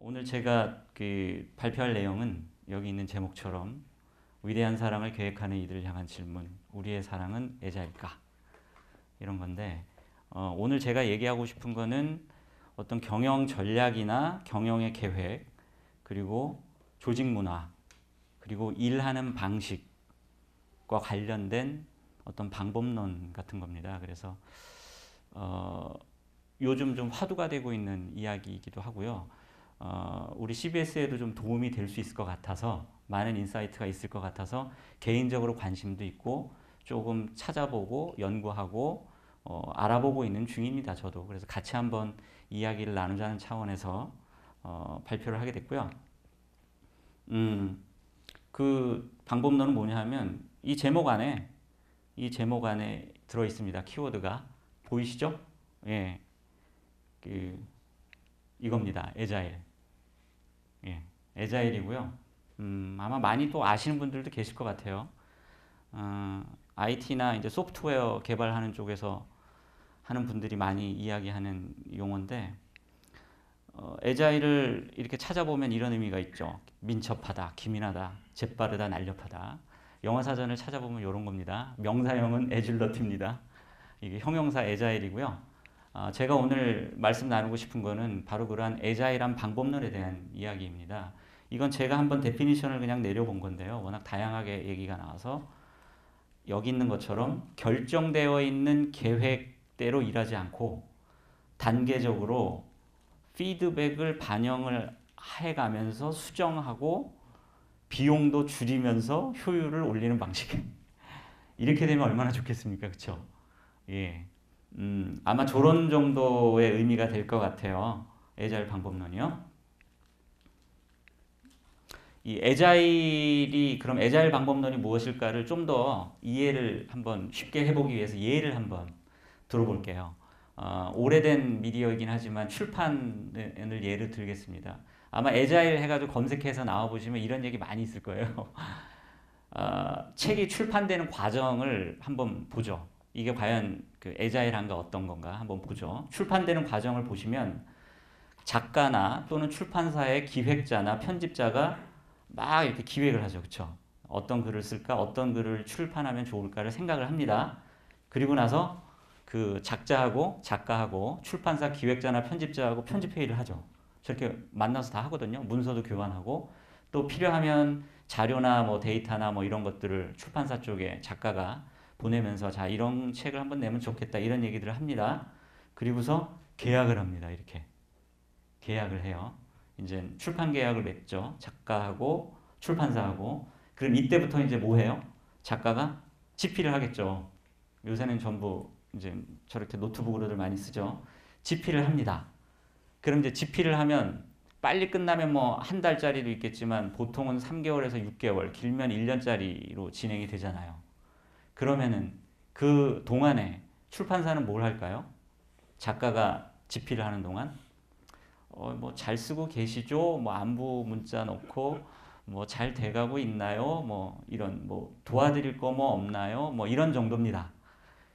오늘 제가 발표할 내용은 여기 있는 제목처럼 위대한 사랑을 계획하는 이들을 향한 질문, 우리의 사랑은 애자일까? 이런 건데 오늘 제가 얘기하고 싶은 거는 어떤 경영 전략이나 경영의 계획, 그리고 조직 문화, 그리고 일하는 방식과 관련된 어떤 방법론 같은 겁니다. 그래서 요즘 좀 화두가 되고 있는 이야기이기도 하고요. 우리 CBS에도 좀 도움이 될 수 있을 것 같아서, 많은 인사이트가 있을 것 같아서 개인적으로 관심도 있고 조금 찾아보고 연구하고 알아보고 있는 중입니다. 저도. 그래서 같이 한번 이야기를 나누자는 차원에서 발표를 하게 됐고요. 그 방법론은 뭐냐 하면 이 제목 안에 들어 있습니다. 키워드가 보이시죠? 예, 이겁니다. 애자일. 예, 애자일이고요. 아마 많이 또 아시는 분들도 계실 것 같아요. IT나 이제 소프트웨어 개발하는 쪽에서 하는 분들이 많이 이야기하는 용어인데, 애자일을 이렇게 찾아보면 이런 의미가 있죠. 민첩하다, 기민하다, 재빠르다, 날렵하다. 영어 사전을 찾아보면 이런 겁니다. 명사형은 애줄러트입니다. 이게 형용사 애자일이고요. 제가 오늘 말씀 나누고 싶은 거는 바로 그러한 애자일한 방법론에 대한 이야기입니다. 이건 제가 한번 데피니션을 그냥 내려본 건데요. 워낙 다양하게 얘기가 나와서 여기 있는 것처럼 결정되어 있는 계획대로 일하지 않고 단계적으로 피드백을 반영을 해가면서 수정하고 비용도 줄이면서 효율을 올리는 방식. 이렇게 되면 얼마나 좋겠습니까? 그렇죠? 예. 아마 저런 정도의 의미가 될 것 같아요. 애자일 방법론이요. 이 애자일이 그럼 애자일 방법론이 무엇일까를 좀 더 이해를 한번 쉽게 해보기 위해서 예를 한번 들어볼게요. 오래된 미디어이긴 하지만 출판을 예를 들겠습니다. 아마 애자일 해가지고 검색해서 나와보시면 이런 얘기 많이 있을 거예요. 책이 출판되는 과정을 한번 보죠. 이게 과연 그 애자일한 게 어떤 건가 한번 보죠. 출판되는 과정을 보시면 작가나 또는 출판사의 기획자나 편집자가 막 이렇게 기획을 하죠. 그렇죠? 어떤 글을 쓸까, 어떤 글을 출판하면 좋을까를 생각을 합니다. 그리고 나서 그 작자하고 작가하고 출판사 기획자나 편집자하고 편집 회의를 하죠. 저렇게 만나서 다 하거든요. 문서도 교환하고 또 필요하면 자료나 뭐 데이터나 뭐 이런 것들을 출판사 쪽에 작가가 보내면서 자 이런 책을 한번 내면 좋겠다 이런 얘기들을 합니다. 그리고서 계약을 합니다. 이렇게 계약을 해요. 이제 출판 계약을 맺죠. 작가하고 출판사하고. 그럼 이때부터 이제 뭐 해요? 작가가 집필을 하겠죠. 요새는 전부 이제 저렇게 노트북으로들 많이 쓰죠. 집필을 합니다. 그럼 이제 집필을 하면 빨리 끝나면 뭐 한 달짜리도 있겠지만 보통은 3개월에서 6개월, 길면 1년짜리로 진행이 되잖아요. 그러면은 그 동안에 출판사는 뭘 할까요? 작가가 집필을 하는 동안 뭐 잘 쓰고 계시죠? 뭐 안부 문자 넣고 뭐 잘 돼가고 있나요? 뭐 이런 뭐 도와드릴 거 뭐 없나요? 뭐 이런 정도입니다.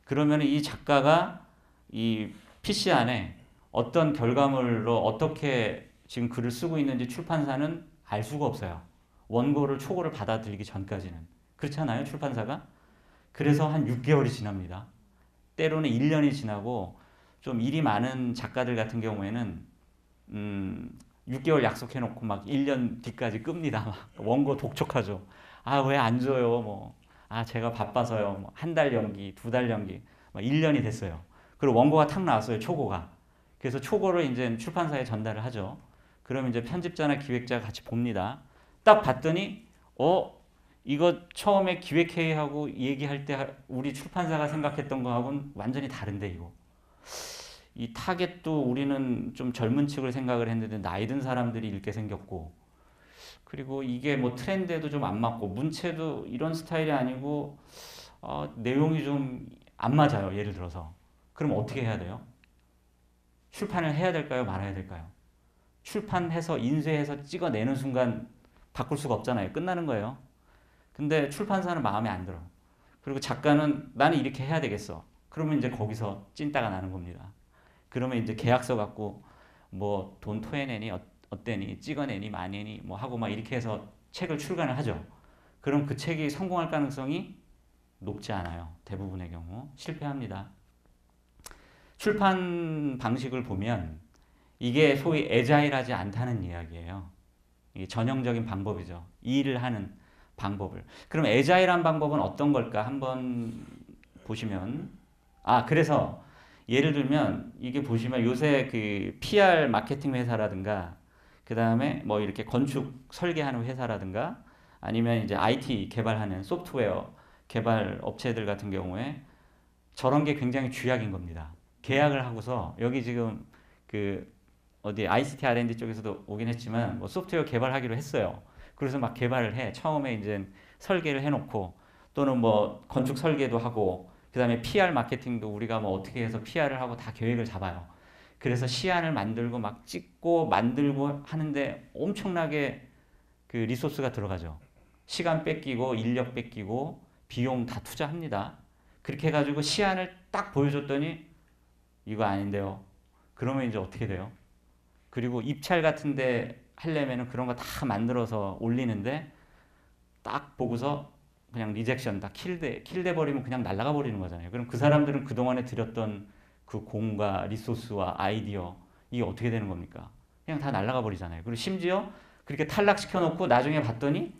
그러면 이 작가가 이 PC 안에 어떤 결과물로 어떻게 지금 글을 쓰고 있는지 출판사는 알 수가 없어요. 원고를 초고를 받아들이기 전까지는. 그렇잖아요, 출판사가? 그래서 한 6개월이 지납니다. 때로는 1년이 지나고 좀 일이 많은 작가들 같은 경우에는 6개월 약속해놓고 막 1년 뒤까지 끕니다. 막 원고 독촉하죠. 아, 왜 안 줘요? 뭐, 제가 바빠서요. 뭐 한 달 연기, 2달 연기, 막 1년이 됐어요. 그리고 원고가 탁 나왔어요, 초고가. 그래서 초고를 이제 출판사에 전달을 하죠. 그러면 이제 편집자나 기획자가 같이 봅니다. 딱 봤더니, 이거 처음에 기획회의하고 얘기할 때 우리 출판사가 생각했던 거하고는 완전히 다른데, 이거. 이 타겟도 우리는 좀 젊은 층을 생각을 했는데 나이 든 사람들이 읽게 생겼고, 그리고 이게 뭐 트렌드에도 좀 안 맞고 문체도 이런 스타일이 아니고 내용이 좀 안 맞아요. 예를 들어서. 그럼 어떻게 해야 돼요? 출판을 해야 될까요? 말아야 될까요? 출판해서 인쇄해서 찍어내는 순간 바꿀 수가 없잖아요. 끝나는 거예요. 근데 출판사는 마음에 안 들어. 그리고 작가는 나는 이렇게 해야 되겠어. 그러면 이제 거기서 찐따가 나는 겁니다. 그러면 이제 계약서 갖고 뭐 돈 토해내니 어때니? 찍어내니? 마내니? 뭐 하고 막 이렇게 해서 책을 출간을 하죠. 그럼 그 책이 성공할 가능성이 높지 않아요. 대부분의 경우 실패합니다. 출판 방식을 보면 이게 소위 애자일하지 않다는 이야기예요. 이게 전형적인 방법이죠. 이 일을 하는 방법을. 그럼 애자일한 방법은 어떤 걸까? 한번 보시면 그래서 예를 들면 이게 보시면 요새 그 PR 마케팅 회사라든가 그 다음에 뭐 이렇게 건축 설계하는 회사라든가 아니면 이제 IT 개발하는 소프트웨어 개발 업체들 같은 경우에 저런 게 굉장히 쥐약인 겁니다. 계약을 하고서 여기 지금 그 어디 ICT R&D 쪽에서도 오긴 했지만 뭐 소프트웨어 개발하기로 했어요. 그래서 막 개발을 해. 처음에 이제 설계를 해놓고 또는 뭐 건축 설계도 하고 그 다음에 PR 마케팅도 우리가 뭐 어떻게 해서 PR을 하고 다 계획을 잡아요. 그래서 시안을 만들고 막 찍고 만들고 하는데 엄청나게 그 리소스가 들어가죠. 시간 뺏기고 인력 뺏기고 비용 다 투자합니다. 그렇게 해가지고 시안을 딱 보여줬더니 이거 아닌데요. 그러면 이제 어떻게 돼요? 그리고 입찰 같은데 하려면은 그런 거 다 만들어서 올리는데 딱 보고서 그냥 리젝션 다 킬돼 버리면 그냥 날아가 버리는 거잖아요. 그럼 그 사람들은 그동안에 들였던 그 공과 리소스와 아이디어 이게 어떻게 되는 겁니까? 그냥 다 날아가 버리잖아요. 그리고 심지어 그렇게 탈락시켜 놓고 나중에 봤더니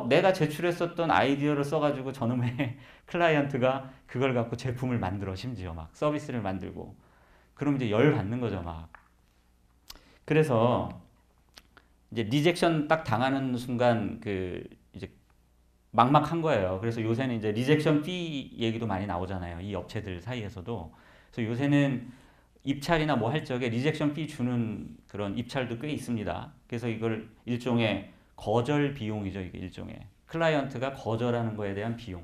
내가 제출했었던 아이디어를 써가지고 저놈의 클라이언트가 그걸 갖고 제품을 만들어 심지어 막 서비스를 만들고 그럼 이제 열 받는 거죠 막. 그래서 이제 리젝션 딱 당하는 순간 그 이제 막막한 거예요. 그래서 요새는 이제 리젝션 피 얘기도 많이 나오잖아요. 이 업체들 사이에서도. 그래서 요새는 입찰이나 뭐 할 적에 리젝션 피 주는 그런 입찰도 꽤 있습니다. 그래서 이걸 일종의 거절 비용이죠. 이게 일종의 클라이언트가 거절하는 거에 대한 비용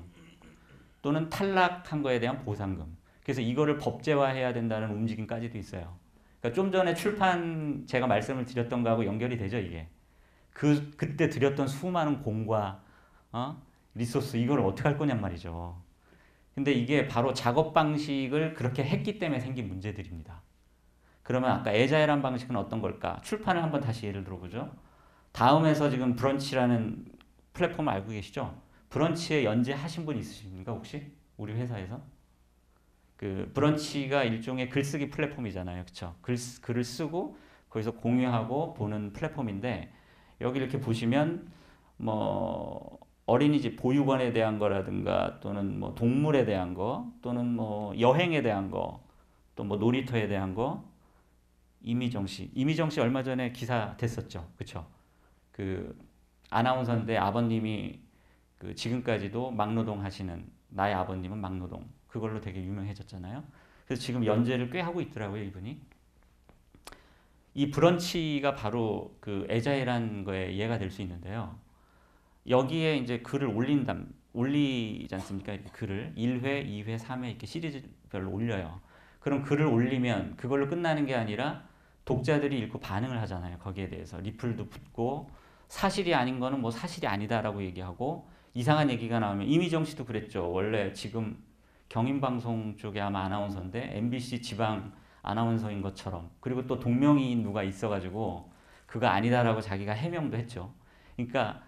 또는 탈락한 거에 대한 보상금. 그래서 이거를 법제화해야 된다는 움직임까지도 있어요. 그러니까 좀 전에 출판 제가 말씀을 드렸던 거하고 연결이 되죠, 이게. 그때 드렸던 수많은 공과 리소스 이걸 어떻게 할 거냔 말이죠. 근데 이게 바로 작업 방식을 그렇게 했기 때문에 생긴 문제들입니다. 그러면 아까 애자일한 방식은 어떤 걸까? 출판을 한번 다시 예를 들어보죠. 다음에서 지금 브런치라는 플랫폼 알고 계시죠? 브런치에 연재하신 분 있으십니까 혹시? 우리 회사에서? 그 브런치가 일종의 글쓰기 플랫폼이잖아요. 그쵸? 글을 쓰고 거기서 공유하고 보는 플랫폼인데 여기 이렇게 보시면 뭐 어린이집 보육원에 대한 거라든가 또는 뭐 동물에 대한 거 또는 뭐 여행에 대한 거 또 뭐 놀이터에 대한 거 이미정 씨 얼마 전에 기사 됐었죠. 그쵸? 그 아나운서인데 아버님이 그 지금까지도 막노동 하시는 나의 아버님은 막노동 그걸로 되게 유명해졌잖아요. 그래서 지금 연재를 꽤 하고 있더라고요, 이분이. 이 브런치가 바로 그 애자일한 거에 이해가 될 수 있는데요. 여기에 이제 글을 올리지 않습니까? 이렇게 글을 1회, 2회, 3회 이렇게 시리즈별로 올려요. 그럼 글을 올리면 그걸로 끝나는 게 아니라 독자들이 읽고 반응을 하잖아요. 거기에 대해서 리플도 붙고 사실이 아닌 거는 뭐 사실이 아니다라고 얘기하고 이상한 얘기가 나오면 이미정 씨도 그랬죠. 원래 지금 경인방송 쪽에 아마 아나운서인데 MBC 지방 아나운서인 것처럼 그리고 또 동명이인 누가 있어가지고 그거 아니다라고 자기가 해명도 했죠. 그러니까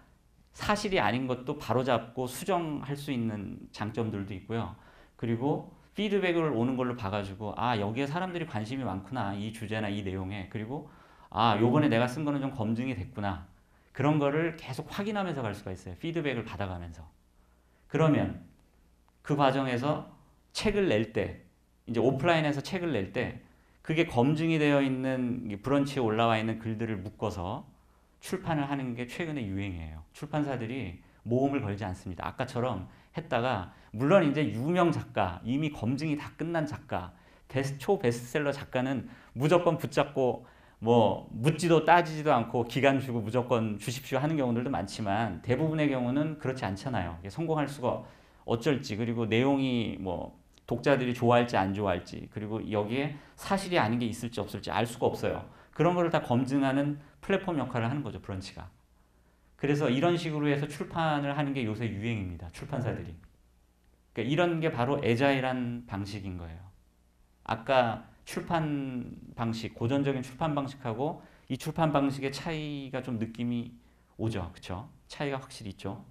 사실이 아닌 것도 바로잡고 수정할 수 있는 장점들도 있고요. 그리고 피드백을 오는 걸로 봐가지고 여기에 사람들이 관심이 많구나 이 주제나 이 내용에 그리고 요번에 내가 쓴 거는 좀 검증이 됐구나 그런 거를 계속 확인하면서 갈 수가 있어요. 피드백을 받아가면서. 그러면 그 과정에서 책을 낼 때, 이제 오프라인에서 책을 낼 때, 그게 검증이 되어 있는 브런치에 올라와 있는 글들을 묶어서 출판을 하는 게 최근의 유행이에요. 출판사들이 모험을 걸지 않습니다. 아까처럼 했다가, 물론 이제 유명 작가, 이미 검증이 다 끝난 작가, 초 베스트셀러 작가는 무조건 붙잡고 뭐 묻지도 따지지도 않고 기간 주고 무조건 주십시오 하는 경우들도 많지만 대부분의 경우는 그렇지 않잖아요. 성공할 수가 어쩔지 그리고 내용이 뭐 독자들이 좋아할지 안 좋아할지 그리고 여기에 사실이 아닌 게 있을지 없을지 알 수가 없어요. 그런 거를 다 검증하는 플랫폼 역할을 하는 거죠. 브런치가. 그래서 이런 식으로 해서 출판을 하는 게 요새 유행입니다. 출판사들이. 그러니까 이런 게 바로 애자일한 방식인 거예요. 아까 출판 방식, 고전적인 출판 방식하고 이 출판 방식의 차이가 좀 느낌이 오죠. 그쵸? 차이가 확실히 있죠.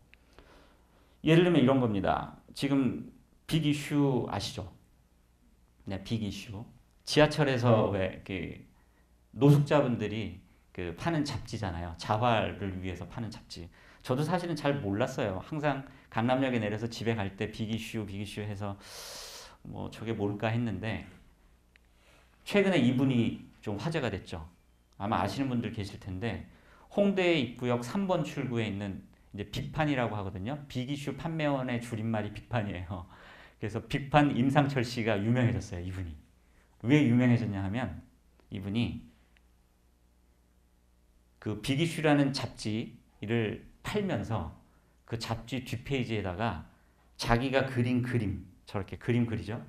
예를 들면 이런 겁니다. 지금 빅 이슈 아시죠? 네, 빅 이슈. 지하철에서 왜 노숙자분들이 그 파는 잡지잖아요. 자활을 위해서 파는 잡지. 저도 사실은 잘 몰랐어요. 항상 강남역에 내려서 집에 갈 때 빅 이슈, 빅 이슈 해서 뭐 저게 뭘까 했는데 최근에 이분이 좀 화제가 됐죠. 아마 아시는 분들 계실 텐데 홍대 입구역 3번 출구에 있는 이제 빅판이라고 하거든요. 빅 이슈 판매원의 줄임말이 빅판이에요. 그래서 빅판 임상철 씨가 유명해졌어요. 이분이. 왜 유명해졌냐 하면 이분이 그 빅 이슈라는 잡지를 팔면서 그 잡지 뒷페이지에다가 자기가 그린 그림, 저렇게 그림 그리죠.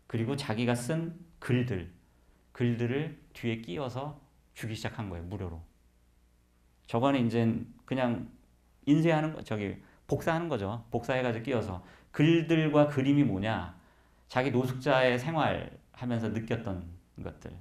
그리고 자기가 쓴 글들을 뒤에 끼워서 주기 시작한 거예요. 무료로. 저거는 이제 그냥 인쇄하는 거, 복사하는 거죠. 복사해가지고 끼워서. 글들과 그림이 뭐냐? 자기 노숙자의 생활하면서 느꼈던 것들.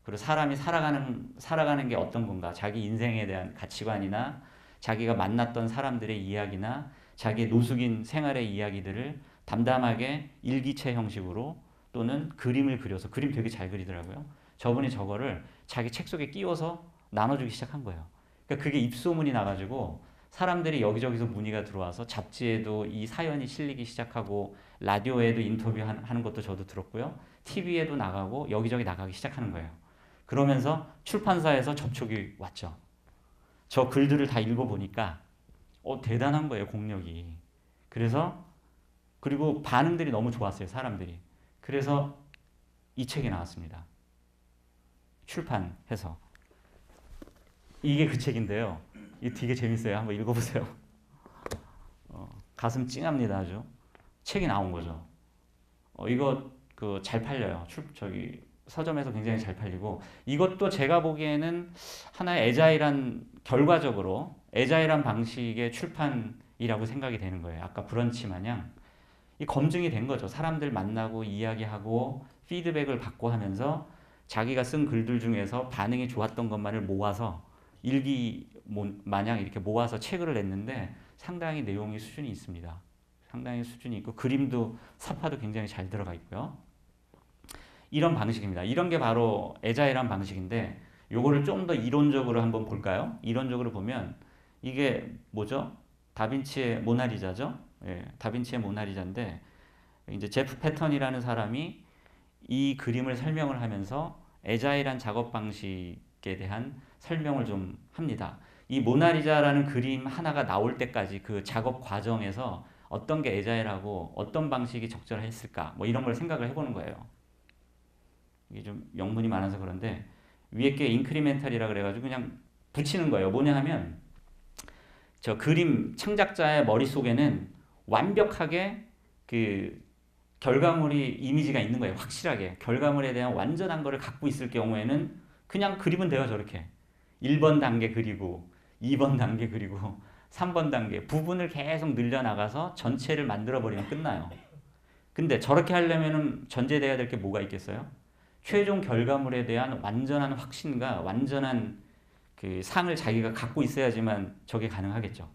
그리고 사람이 살아가는 게 어떤 건가? 자기 인생에 대한 가치관이나 자기가 만났던 사람들의 이야기나 자기의 노숙인 생활의 이야기들을 담담하게 일기체 형식으로 또는 그림을 그려서, 그림 되게 잘 그리더라고요. 저분이 저거를 자기 책 속에 끼워서 나눠주기 시작한 거예요. 그러니까 그게 입소문이 나가지고 사람들이 여기저기서 문의가 들어와서 잡지에도 이 사연이 실리기 시작하고 라디오에도 인터뷰하는 것도 저도 들었고요. TV에도 나가고 여기저기 나가기 시작하는 거예요. 그러면서 출판사에서 접촉이 왔죠. 저 글들을 다 읽어보니까 대단한 거예요, 공력이. 그리고 반응들이 너무 좋았어요, 사람들이. 그래서 이 책이 나왔습니다. 출판해서. 이게 그 책인데요. 이게 되게 재밌어요. 한번 읽어보세요. 가슴 찡합니다, 아주. 책이 나온 거죠. 이거 잘 팔려요. 서점에서 굉장히 잘 팔리고, 이것도 제가 보기에는 하나의 결과적으로 애자일한 방식의 출판이라고 생각이 되는 거예요. 아까 브런치 마냥 이 검증이 된 거죠. 사람들 만나고 이야기하고 피드백을 받고 하면서 자기가 쓴 글들 중에서 반응이 좋았던 것만을 모아서 일기 마냥 이렇게 모아서 책을 냈는데 상당히 내용이 수준이 있습니다. 상당히 수준이 있고 그림도 사파도 굉장히 잘 들어가 있고요. 이런 방식입니다. 이런 게 바로 애자일한 방식인데 요거를 좀 더 이론적으로 한번 볼까요? 이론적으로 보면 이게 뭐죠? 다빈치의 모나리자죠? 예, 다빈치의 모나리자인데 이제 제프 패턴이라는 사람이 이 그림을 설명을 하면서 애자일한 작업 방식에 대한 설명을 좀 합니다. 이 모나리자라는 그림 하나가 나올 때까지 그 작업 과정에서 어떤 게 애자일하고 어떤 방식이 적절했을까 뭐 이런 걸 생각을 해보는 거예요. 이게 좀 영문이 많아서 그런데 위에 게 인크리멘탈이라 그래가지고 그냥 붙이는 거예요. 뭐냐 하면 저 그림 창작자의 머릿속에는 완벽하게 그 결과물이 이미지가 있는 거예요. 확실하게. 결과물에 대한 완전한 거를 갖고 있을 경우에는 그냥 그리면 돼요. 저렇게. 1번 단계 그리고 2번 단계 그리고 3번 단계 부분을 계속 늘려나가서 전체를 만들어버리면 끝나요. 근데 저렇게 하려면 전제돼야 될 게 뭐가 있겠어요? 최종 결과물에 대한 완전한 확신과 완전한 그 상을 자기가 갖고 있어야지만 저게 가능하겠죠.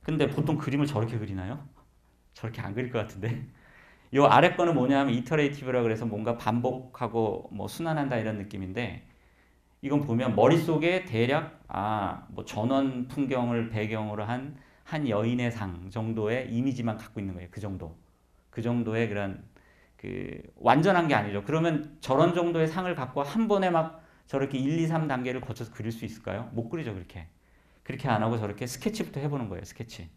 근데 보통 그림을 저렇게 그리나요? 저렇게 안 그릴 것 같은데. 요 아래 거는 뭐냐 하면 이터레이티브라 그래서 뭔가 반복하고 뭐 순환한다 이런 느낌인데 이건 보면 머릿속에 대략 뭐 전원 풍경을 배경으로 한 여인의 상 정도의 이미지만 갖고 있는 거예요. 그 정도. 그 정도의 그런 완전한 게 아니죠. 그러면 저런 정도의 상을 갖고 한 번에 막 저렇게 1, 2, 3단계를 거쳐서 그릴 수 있을까요? 못 그리죠, 그렇게. 그렇게 안 하고 저렇게 스케치부터 해보는 거예요, 스케치.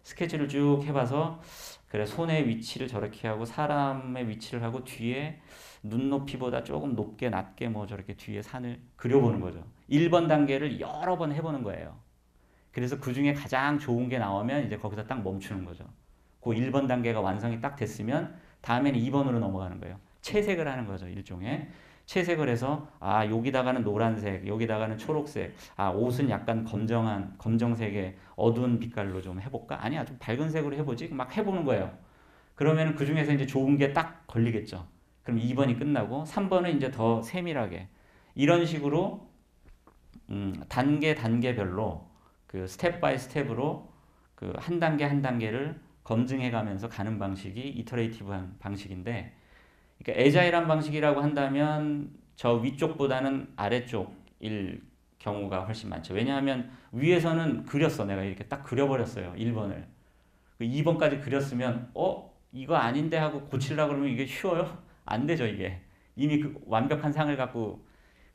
스케치를 쭉 해봐서 그래 손의 위치를 저렇게 하고 사람의 위치를 하고 뒤에 눈높이보다 조금 높게 낮게 뭐 저렇게 뒤에 산을 그려보는 거죠. 1번 단계를 여러 번 해보는 거예요. 그래서 그 중에 가장 좋은 게 나오면 이제 거기서 딱 멈추는 거죠. 그 1번 단계가 완성이 딱 됐으면 다음에는 2번으로 넘어가는 거예요. 채색을 하는 거죠, 일종의. 채색을 해서 여기다가는 노란색, 여기다가는 초록색, 옷은 약간 검정색의 어두운 빛깔로 좀 해볼까? 아니야, 좀 밝은 색으로 해보지? 막 해보는 거예요. 그러면 그 중에서 이제 좋은 게 딱 걸리겠죠. 그럼 2번이 끝나고 3번은 이제 더 세밀하게 이런 식으로 단계별로 그 스텝 바이 스텝으로 그 한 단계 한 단계를 검증해 가면서 가는 방식이 이터레이티브한 방식인데, 그러니까 애자일한 방식이라고 한다면 저 위쪽보다는 아래쪽일 경우가 훨씬 많죠. 왜냐하면 위에서는 그렸어. 내가 이렇게 딱 그려버렸어요. 1번을. 2번까지 그렸으면 이거 아닌데 하고 고치려고 그러면 이게 쉬워요? 안 되죠, 이게. 이미 그 완벽한 상을 갖고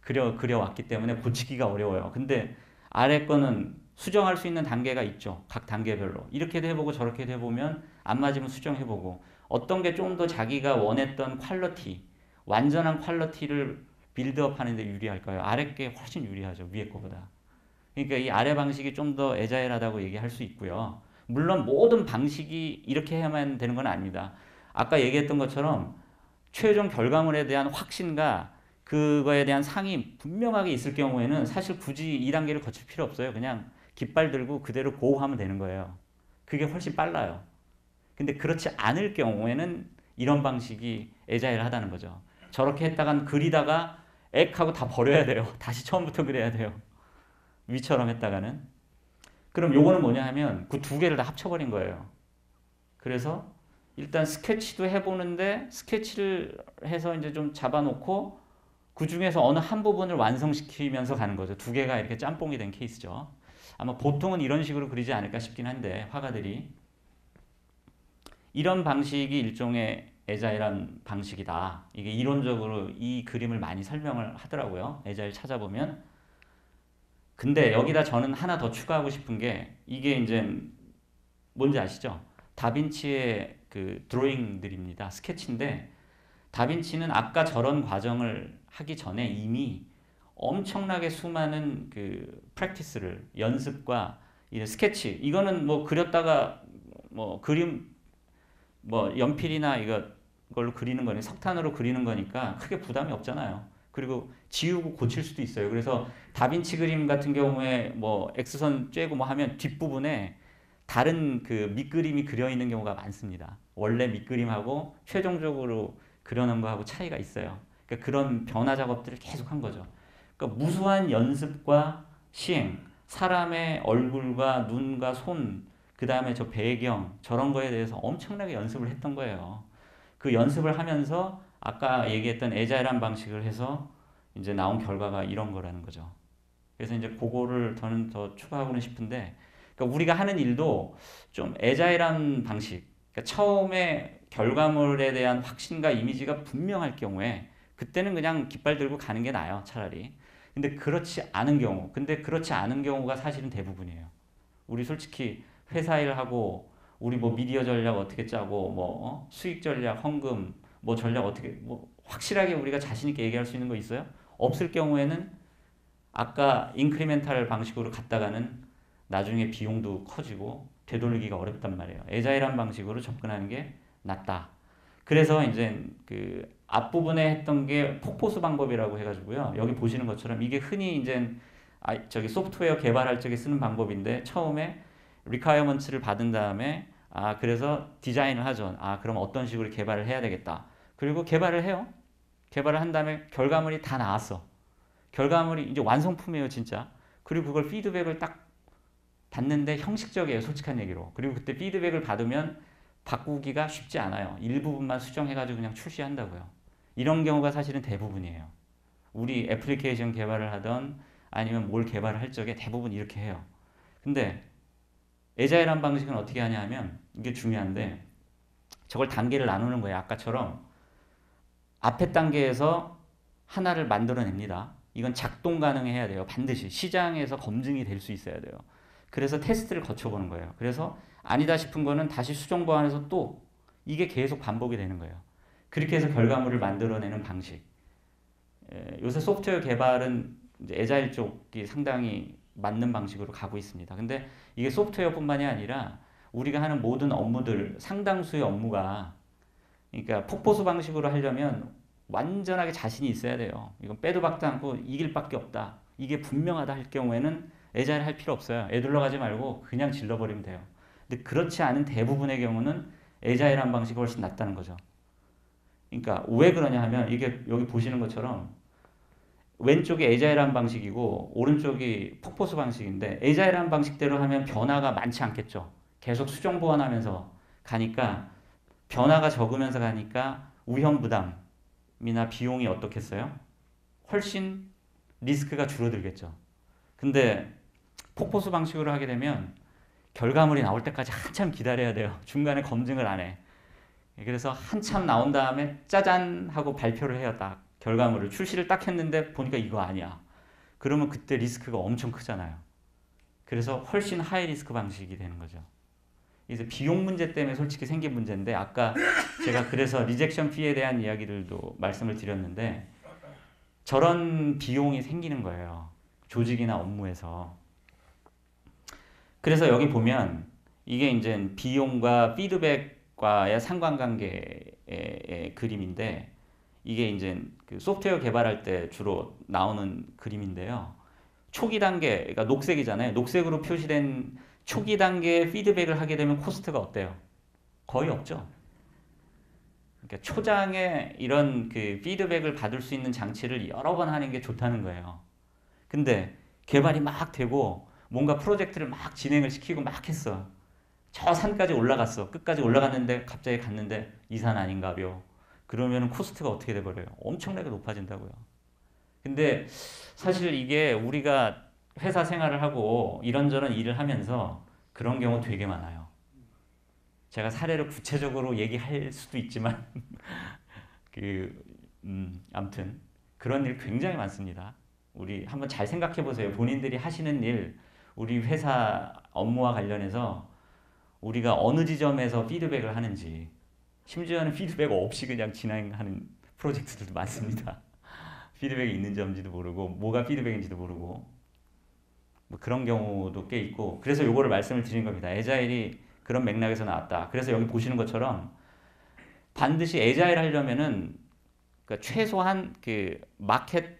그려왔기 때문에 고치기가 어려워요. 근데 아래 거는 수정할 수 있는 단계가 있죠. 각 단계별로. 이렇게도 해보고 저렇게도 해보면 안 맞으면 수정해보고, 어떤 게 좀 더 자기가 원했던 퀄리티, 완전한 퀄리티를 빌드업 하는데 유리할까요? 아래 게 훨씬 유리하죠. 위에 거보다. 그러니까 이 아래 방식이 좀 더 애자일하다고 얘기할 수 있고요. 물론 모든 방식이 이렇게 해야만 되는 건 아닙니다. 아까 얘기했던 것처럼 최종 결과물에 대한 확신과 그거에 대한 상이 분명하게 있을 경우에는 사실 굳이 2단계를 거칠 필요 없어요. 그냥 깃발 들고 그대로 고하면 되는 거예요. 그게 훨씬 빨라요. 근데 그렇지 않을 경우에는 이런 방식이 애자일하다는 거죠. 저렇게 했다간 그리다가 액 하고 다 버려야 돼요. 다시 처음부터 그려야 돼요. 위처럼 했다가는. 그럼 요거는 뭐냐 하면 그 두 개를 다 합쳐버린 거예요. 그래서 일단 스케치도 해보는데, 스케치를 해서 이제 좀 잡아놓고 그 중에서 어느 한 부분을 완성시키면서 가는 거죠. 두 개가 이렇게 짬뽕이 된 케이스죠. 아마 보통은 이런 식으로 그리지 않을까 싶긴 한데, 화가들이. 이런 방식이 일종의 애자일한 방식이다. 이게 이론적으로 이 그림을 많이 설명을 하더라고요. 애자일 찾아보면. 근데 여기다 저는 하나 더 추가하고 싶은 게, 이게 이제 뭔지 아시죠? 다빈치의 그 드로잉들입니다. 스케치인데, 다빈치는 아까 저런 과정을 하기 전에 이미 엄청나게 수많은 그 프랙티스를, 연습과 이 스케치, 이거는 뭐 그렸다가 뭐 그림, 뭐 연필이나 이걸로 그리는 거니, 석탄으로 그리는 거니까 크게 부담이 없잖아요. 그리고 지우고 고칠 수도 있어요. 그래서 다빈치 그림 같은 경우에 뭐 X선 쬐고 뭐 하면 뒷부분에 다른 그 밑그림이 그려 있는 경우가 많습니다. 원래 밑그림하고 최종적으로 그려놓은 거하고 차이가 있어요. 그러니까 그런 변화 작업들을 계속 한 거죠. 그러니까 무수한 연습과 시행, 사람의 얼굴과 눈과 손, 그 다음에 저 배경, 저런 거에 대해서 엄청나게 연습을 했던 거예요. 그 연습을 하면서 아까 얘기했던 애자일한 방식을 해서 이제 나온 결과가 이런 거라는 거죠. 그래서 이제 그거를 저는 더 추가하고는 싶은데, 그러니까 우리가 하는 일도 좀 애자일한 방식, 그러니까 처음에 결과물에 대한 확신과 이미지가 분명할 경우에 그때는 그냥 깃발 들고 가는 게 나아요, 차라리. 근데 그렇지 않은 경우, 근데 그렇지 않은 경우가 사실은 대부분이에요. 우리 솔직히 회사 일하고 우리 뭐 미디어 전략 어떻게 짜고 뭐 수익 전략, 헌금 뭐 전략 어떻게, 뭐 확실하게 우리가 자신 있게 얘기할 수 있는 거 있어요? 없을 경우에는 아까 인크리멘탈 방식으로 갔다가는 나중에 비용도 커지고 되돌리기가 어렵단 말이에요. 애자일한 방식으로 접근하는 게 낫다. 그래서 이제 그 앞부분에 했던 게 폭포수 방법이라고 해가지고요. 여기 보시는 것처럼 이게 흔히 이제 저기 소프트웨어 개발할 적에 쓰는 방법인데, 처음에 requirements를 받은 다음에 그래서 디자인을 하죠. 그럼 어떤 식으로 개발을 해야 되겠다. 그리고 개발을 해요. 개발을 한 다음에 결과물이 다 나왔어. 결과물이 이제 완성품이에요, 진짜. 그리고 그걸 피드백을 딱 받는데 형식적이에요, 솔직한 얘기로. 그리고 그때 피드백을 받으면 바꾸기가 쉽지 않아요. 일부분만 수정해가지고 그냥 출시한다고요. 이런 경우가 사실은 대부분이에요. 우리 애플리케이션 개발을 하던 아니면 뭘 개발을 할 적에 대부분 이렇게 해요. 근데 애자일한 방식은 어떻게 하냐 하면, 이게 중요한데, 저걸 단계를 나누는 거예요. 아까처럼 앞에 단계에서 하나를 만들어냅니다. 이건 작동 가능해야 돼요. 반드시 시장에서 검증이 될 수 있어야 돼요. 그래서 테스트를 거쳐보는 거예요. 그래서 아니다 싶은 거는 다시 수정 보완해서 또 이게 계속 반복이 되는 거예요. 그렇게 해서 결과물을 만들어내는 방식. 요새 소프트웨어 개발은 이제 애자일 쪽이 상당히 맞는 방식으로 가고 있습니다. 근데 이게 소프트웨어뿐만이 아니라 우리가 하는 모든 업무들, 상당수의 업무가, 그러니까 폭포수 방식으로 하려면 완전하게 자신이 있어야 돼요. 이건 빼도 박도 않고 이길 밖에 없다. 이게 분명하다 할 경우에는 애자일 할 필요 없어요. 애둘러 가지 말고 그냥 질러버리면 돼요. 근데 그렇지 않은 대부분의 경우는 애자일한 방식이 훨씬 낫다는 거죠. 그러니까 왜 그러냐 하면, 이게 여기 보시는 것처럼 왼쪽이 에자일한 방식이고 오른쪽이 폭포수 방식인데 에자일한 방식대로 하면 변화가 많지 않겠죠. 계속 수정 보완하면서 가니까 변화가 적으면서 가니까 위험 부담이나 비용이 어떻겠어요? 훨씬 리스크가 줄어들겠죠. 근데 폭포수 방식으로 하게 되면 결과물이 나올 때까지 한참 기다려야 돼요. 중간에 검증을 안 해. 그래서 한참 나온 다음에 짜잔 하고 발표를 해요. 딱 결과물을 출시를 딱 했는데 보니까 이거 아니야. 그러면 그때 리스크가 엄청 크잖아요. 그래서 훨씬 하이 리스크 방식이 되는 거죠. 이제 비용 문제 때문에 솔직히 생긴 문제인데 아까 제가 그래서 리젝션 피에 대한 이야기들도 말씀을 드렸는데 저런 비용이 생기는 거예요. 조직이나 업무에서. 그래서 여기 보면 이게 이제 비용과 피드백과의 상관관계의 그림인데 이게 이제 그 소프트웨어 개발할 때 주로 나오는 그림인데요. 초기 단계, 그러니까 녹색이잖아요. 녹색으로 표시된 초기 단계에 피드백을 하게 되면 코스트가 어때요? 거의 없죠. 그러니까 초장에 이런 그 피드백을 받을 수 있는 장치를 여러 번 하는 게 좋다는 거예요. 근데 개발이 막 되고 뭔가 프로젝트를 막 진행을 시키고 막 했어. 저 산까지 올라갔어. 끝까지 올라갔는데 갑자기 갔는데 이 산 아닌가벼. 그러면 코스트가 어떻게 돼버려요? 엄청나게 높아진다고요. 근데 사실 이게 우리가 회사 생활을 하고 이런저런 일을 하면서 그런 경우 되게 많아요. 제가 사례를 구체적으로 얘기할 수도 있지만 아무튼 그런 일 굉장히 많습니다. 우리 한번 잘 생각해 보세요. 본인들이 하시는 일, 우리 회사 업무와 관련해서 우리가 어느 지점에서 피드백을 하는지, 심지어는 피드백 없이 그냥 진행하는 프로젝트들도 많습니다. 피드백이 있는지도 모르고 뭐가 피드백인지도 모르고 뭐 그런 경우도 꽤 있고 그래서 요거를 말씀을 드린 겁니다. 에자일이 그런 맥락에서 나왔다. 그래서 여기 보시는 것처럼 반드시 에자일 하려면은 그러니까 최소한 그 마켓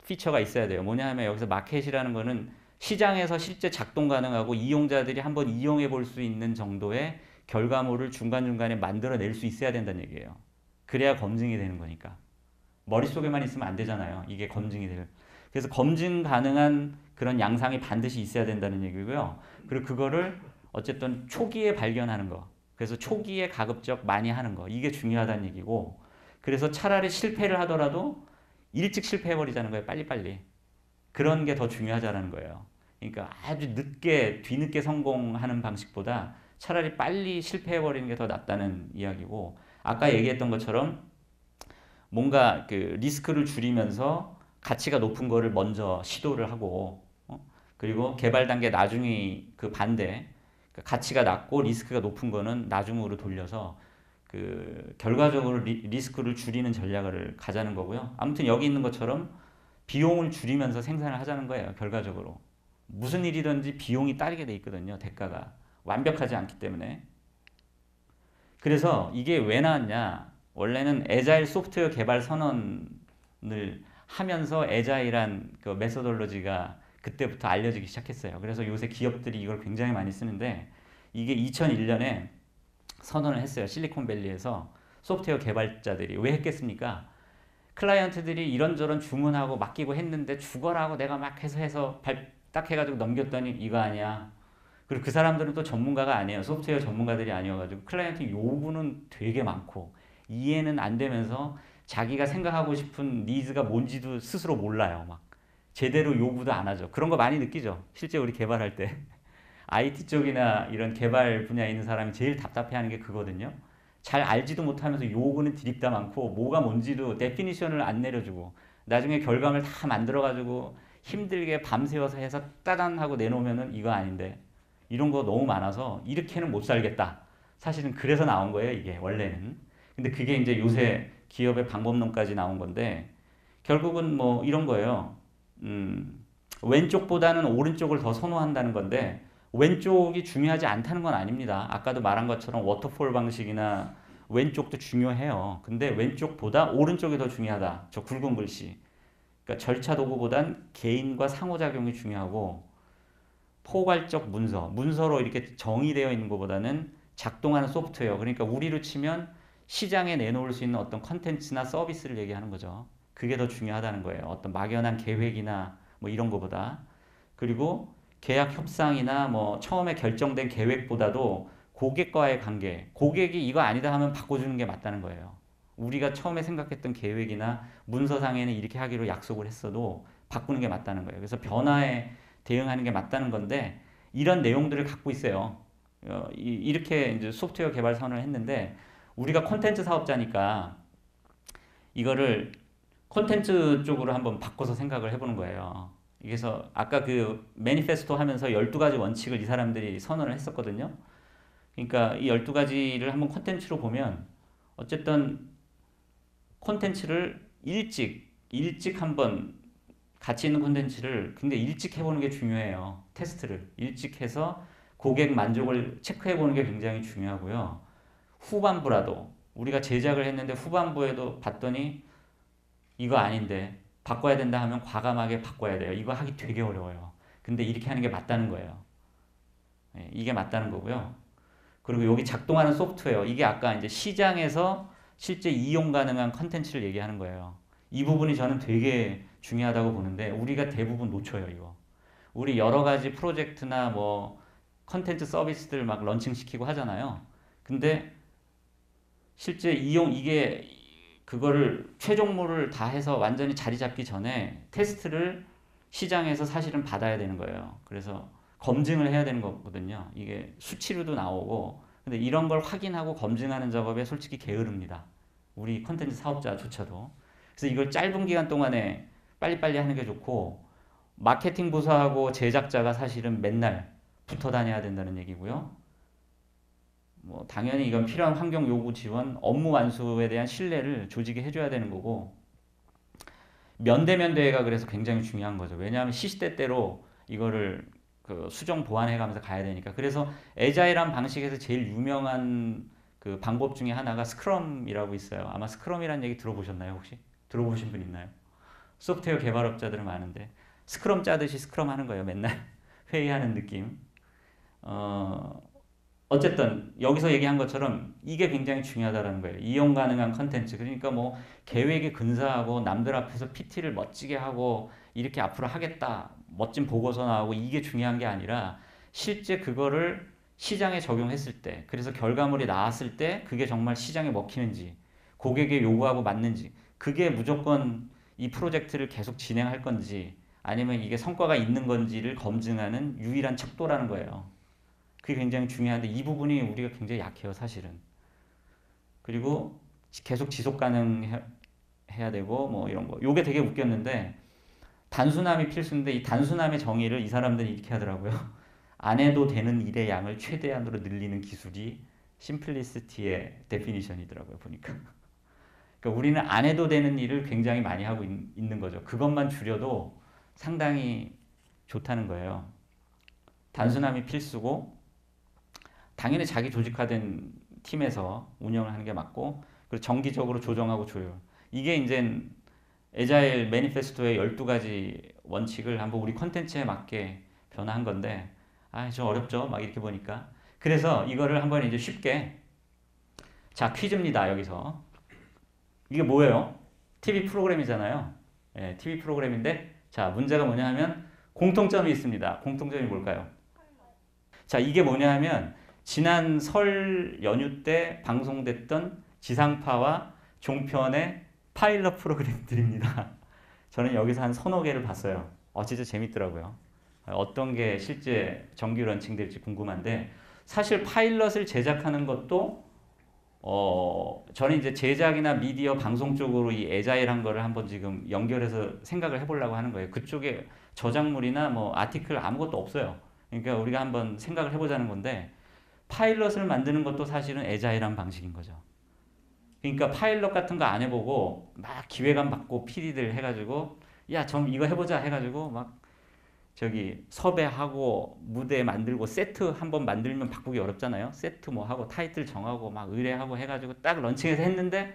피처가 있어야 돼요. 뭐냐 하면 여기서 마켓이라는 거는 시장에서 실제 작동 가능하고 이용자들이 한번 이용해 볼 수 있는 정도의 결과물을 중간중간에 만들어낼 수 있어야 된다는 얘기예요. 그래야 검증이 되는 거니까. 머릿속에만 있으면 안 되잖아요. 이게 검증이 될. 그래서 검증 가능한 그런 양상이 반드시 있어야 된다는 얘기고요. 그리고 그거를 어쨌든 초기에 발견하는 거. 그래서 초기에 가급적 많이 하는 거. 이게 중요하다는 얘기고. 그래서 차라리 실패를 하더라도 일찍 실패해버리자는 거예요. 빨리빨리. 그런 게 더 중요하다는 거예요. 그러니까 아주 늦게, 뒤늦게 성공하는 방식보다 차라리 빨리 실패해버리는 게 더 낫다는 이야기고. 아까 얘기했던 것처럼 뭔가 그 리스크를 줄이면서 가치가 높은 거를 먼저 시도를 하고 그리고 개발 단계 나중에 그 반대 가치가 낮고 리스크가 높은 거는 나중으로 돌려서 그 결과적으로 리스크를 줄이는 전략을 가자는 거고요. 아무튼 여기 있는 것처럼 비용을 줄이면서 생산을 하자는 거예요. 결과적으로 무슨 일이든지 비용이 따르게 돼 있거든요. 대가가 완벽하지 않기 때문에. 그래서 이게 왜 나왔냐? 원래는 에자일 소프트웨어 개발 선언을 하면서 에자일한 그 메소돌로지가 그때부터 알려지기 시작했어요. 그래서 요새 기업들이 이걸 굉장히 많이 쓰는데 이게 2001년에 선언을 했어요. 실리콘밸리에서 소프트웨어 개발자들이 왜 했겠습니까? 클라이언트들이 이런저런 주문하고 맡기고 했는데 죽어라고 내가 막 해서 딱 해가지고 넘겼더니 이거 아니야. 그리고 그 사람들은 또 전문가가 아니에요. 소프트웨어 전문가들이 아니어가지고 클라이언트 요구는 되게 많고 이해는 안 되면서 자기가 생각하고 싶은 니즈가 뭔지도 스스로 몰라요. 막 제대로 요구도 안 하죠. 그런 거 많이 느끼죠. 실제 우리 개발할 때. IT 쪽이나 이런 개발 분야에 있는 사람이 제일 답답해하는 게 그거든요. 잘 알지도 못하면서 요구는 드립다 많고 뭐가 뭔지도 데피니션을 안 내려주고 나중에 결과물 다 만들어가지고 힘들게 밤새워서 해서 따단 하고 내놓으면은 이거 아닌데 이런 거 너무 많아서 이렇게는 못 살겠다. 사실은 그래서 나온 거예요, 이게 원래는. 근데 그게 이제 요새 기업의 방법론까지 나온 건데 결국은 뭐 이런 거예요. 왼쪽보다는 오른쪽을 더 선호한다는 건데 왼쪽이 중요하지 않다는 건 아닙니다. 아까도 말한 것처럼 워터폴 방식이나 왼쪽도 중요해요. 근데 왼쪽보다 오른쪽이 더 중요하다. 저 굵은 글씨. 그러니까 절차 도구보단 개인과 상호작용이 중요하고 포괄적 문서로 이렇게 정의되어 있는 것보다는 작동하는 소프트웨어. 그러니까 우리로 치면 시장에 내놓을 수 있는 어떤 컨텐츠나 서비스를 얘기하는 거죠. 그게 더 중요하다는 거예요. 어떤 막연한 계획이나 뭐 이런 거보다. 그리고 계약 협상이나 뭐 처음에 결정된 계획보다도 고객과의 관계, 고객이 이거 아니다 하면 바꿔주는 게 맞다는 거예요. 우리가 처음에 생각했던 계획이나 문서상에는 이렇게 하기로 약속을 했어도 바꾸는 게 맞다는 거예요. 그래서 변화에 대응하는 게 맞다는 건데 이런 내용들을 갖고 있어요. 이렇게 이제 소프트웨어 개발 선언을 했는데 우리가 콘텐츠 사업자니까 이거를 콘텐츠 쪽으로 한번 바꿔서 생각을 해보는 거예요. 그래서 아까 그 매니페스토 하면서 12가지 원칙을 이 사람들이 선언을 했었거든요. 그러니까 이 12가지를 한번 콘텐츠로 보면 어쨌든 콘텐츠를 일찍 한번 가치 있는 콘텐츠를 굉장히 일찍 해보는 게 중요해요. 테스트를 일찍 해서 고객 만족을 체크해보는 게 굉장히 중요하고요. 후반부라도 우리가 제작을 했는데 후반부에도 봤더니 이거 아닌데 바꿔야 된다 하면 과감하게 바꿔야 돼요. 이거 하기 되게 어려워요. 근데 이렇게 하는 게 맞다는 거예요. 이게 맞다는 거고요. 그리고 여기 작동하는 소프트웨어 이게 아까 이제 시장에서 실제 이용 가능한 컨텐츠를 얘기하는 거예요. 이 부분이 저는 되게 중요하다고 보는데 우리가 대부분 놓쳐요, 이거. 우리 여러 가지 프로젝트나 뭐 컨텐츠 서비스들 막 런칭시키고 하잖아요. 근데 실제 이게 그거를 최종물을 다 해서 완전히 자리 잡기 전에 테스트를 시장에서 사실은 받아야 되는 거예요. 그래서 검증을 해야 되는 거거든요. 이게 수치로도 나오고 근데 이런 걸 확인하고 검증하는 작업에 솔직히 게으릅니다. 우리 컨텐츠 사업자조차도. 그래서 이걸 짧은 기간 동안에 빨리빨리 하는 게 좋고 마케팅 부서하고 제작자가 사실은 맨날 붙어 다녀야 된다는 얘기고요. 뭐 당연히 이건 필요한 환경 요구 지원, 업무 완수에 대한 신뢰를 조직이 해줘야 되는 거고 면대면 대회가 그래서 굉장히 중요한 거죠. 왜냐하면 시시때때로 이거를 그 수정 보완해가면서 가야 되니까. 그래서 에자일한 방식에서 제일 유명한 그 방법 중에 하나가 스크럼이라고 있어요. 아마 스크럼이라는 얘기 들어보셨나요 혹시? 들어보신 분 있나요? 소프트웨어 개발업자들은 많은데 스크럼 짜듯이 스크럼 하는 거예요. 맨날 회의하는 느낌. 어쨌든 여기서 얘기한 것처럼 이게 굉장히 중요하다는 거예요. 이용 가능한 컨텐츠. 그러니까 뭐 계획이 근사하고 남들 앞에서 PT를 멋지게 하고 이렇게 앞으로 하겠다. 멋진 보고서 나오고 이게 중요한 게 아니라 실제 그거를 시장에 적용했을 때 그래서 결과물이 나왔을 때 그게 정말 시장에 먹히는지 고객의 요구하고 맞는지 그게 무조건 이 프로젝트를 계속 진행할 건지 아니면 이게 성과가 있는 건지를 검증하는 유일한 척도라는 거예요. 그게 굉장히 중요한데 이 부분이 우리가 굉장히 약해요, 사실은. 그리고 계속 지속 가능해야 되고 뭐 이런 거. 요게 되게 웃겼는데 단순함이 필수인데 이 단순함의 정의를 이 사람들이 이렇게 하더라고요. 안 해도 되는 일의 양을 최대한으로 늘리는 기술이 심플리시티의 데피니션이더라고요, 보니까. 그러니까 우리는 안 해도 되는 일을 굉장히 많이 하고 있는 거죠. 그것만 줄여도 상당히 좋다는 거예요. 단순함이 필수고 당연히 자기 조직화된 팀에서 운영을 하는 게 맞고 그리고 정기적으로 조정하고 조율. 이게 이제 에자일 매니페스토의 12가지 원칙을 한번 우리 컨텐츠에 맞게 변화한 건데 좀 어렵죠? 막 이렇게 보니까. 그래서 이거를 한번 이제 쉽게 자, 퀴즈입니다. 여기서. 이게 뭐예요? TV 프로그램이잖아요. 예, TV 프로그램인데 자, 문제가 뭐냐 하면 공통점이 있습니다. 공통점이 뭘까요? 자, 이게 뭐냐 하면 지난 설 연휴 때 방송됐던 지상파와 종편의 파일럿 프로그램들입니다. 저는 여기서 한 서너 개를 봤어요. 진짜 재밌더라고요. 어떤 게 실제 정규 런칭될지 궁금한데 사실 파일럿을 제작하는 것도 저는 이제 제작이나 미디어 방송 쪽으로 이 애자일한 거를 한번 지금 연결해서 생각을 해보려고 하는 거예요. 그쪽에 저작물이나 뭐 아티클 아무것도 없어요. 그러니까 우리가 한번 생각을 해보자는 건데 파일럿을 만드는 것도 사실은 애자일한 방식인 거죠. 그러니까 파일럿 같은 거 안 해보고 막 기획안 받고 PD들 해가지고 야, 좀 이거 해보자 해가지고 막 저기 섭외하고 무대 만들고 세트 한번 만들면 바꾸기 어렵잖아요. 세트 뭐 하고 타이틀 정하고 막 의뢰하고 해가지고 딱 런칭해서 했는데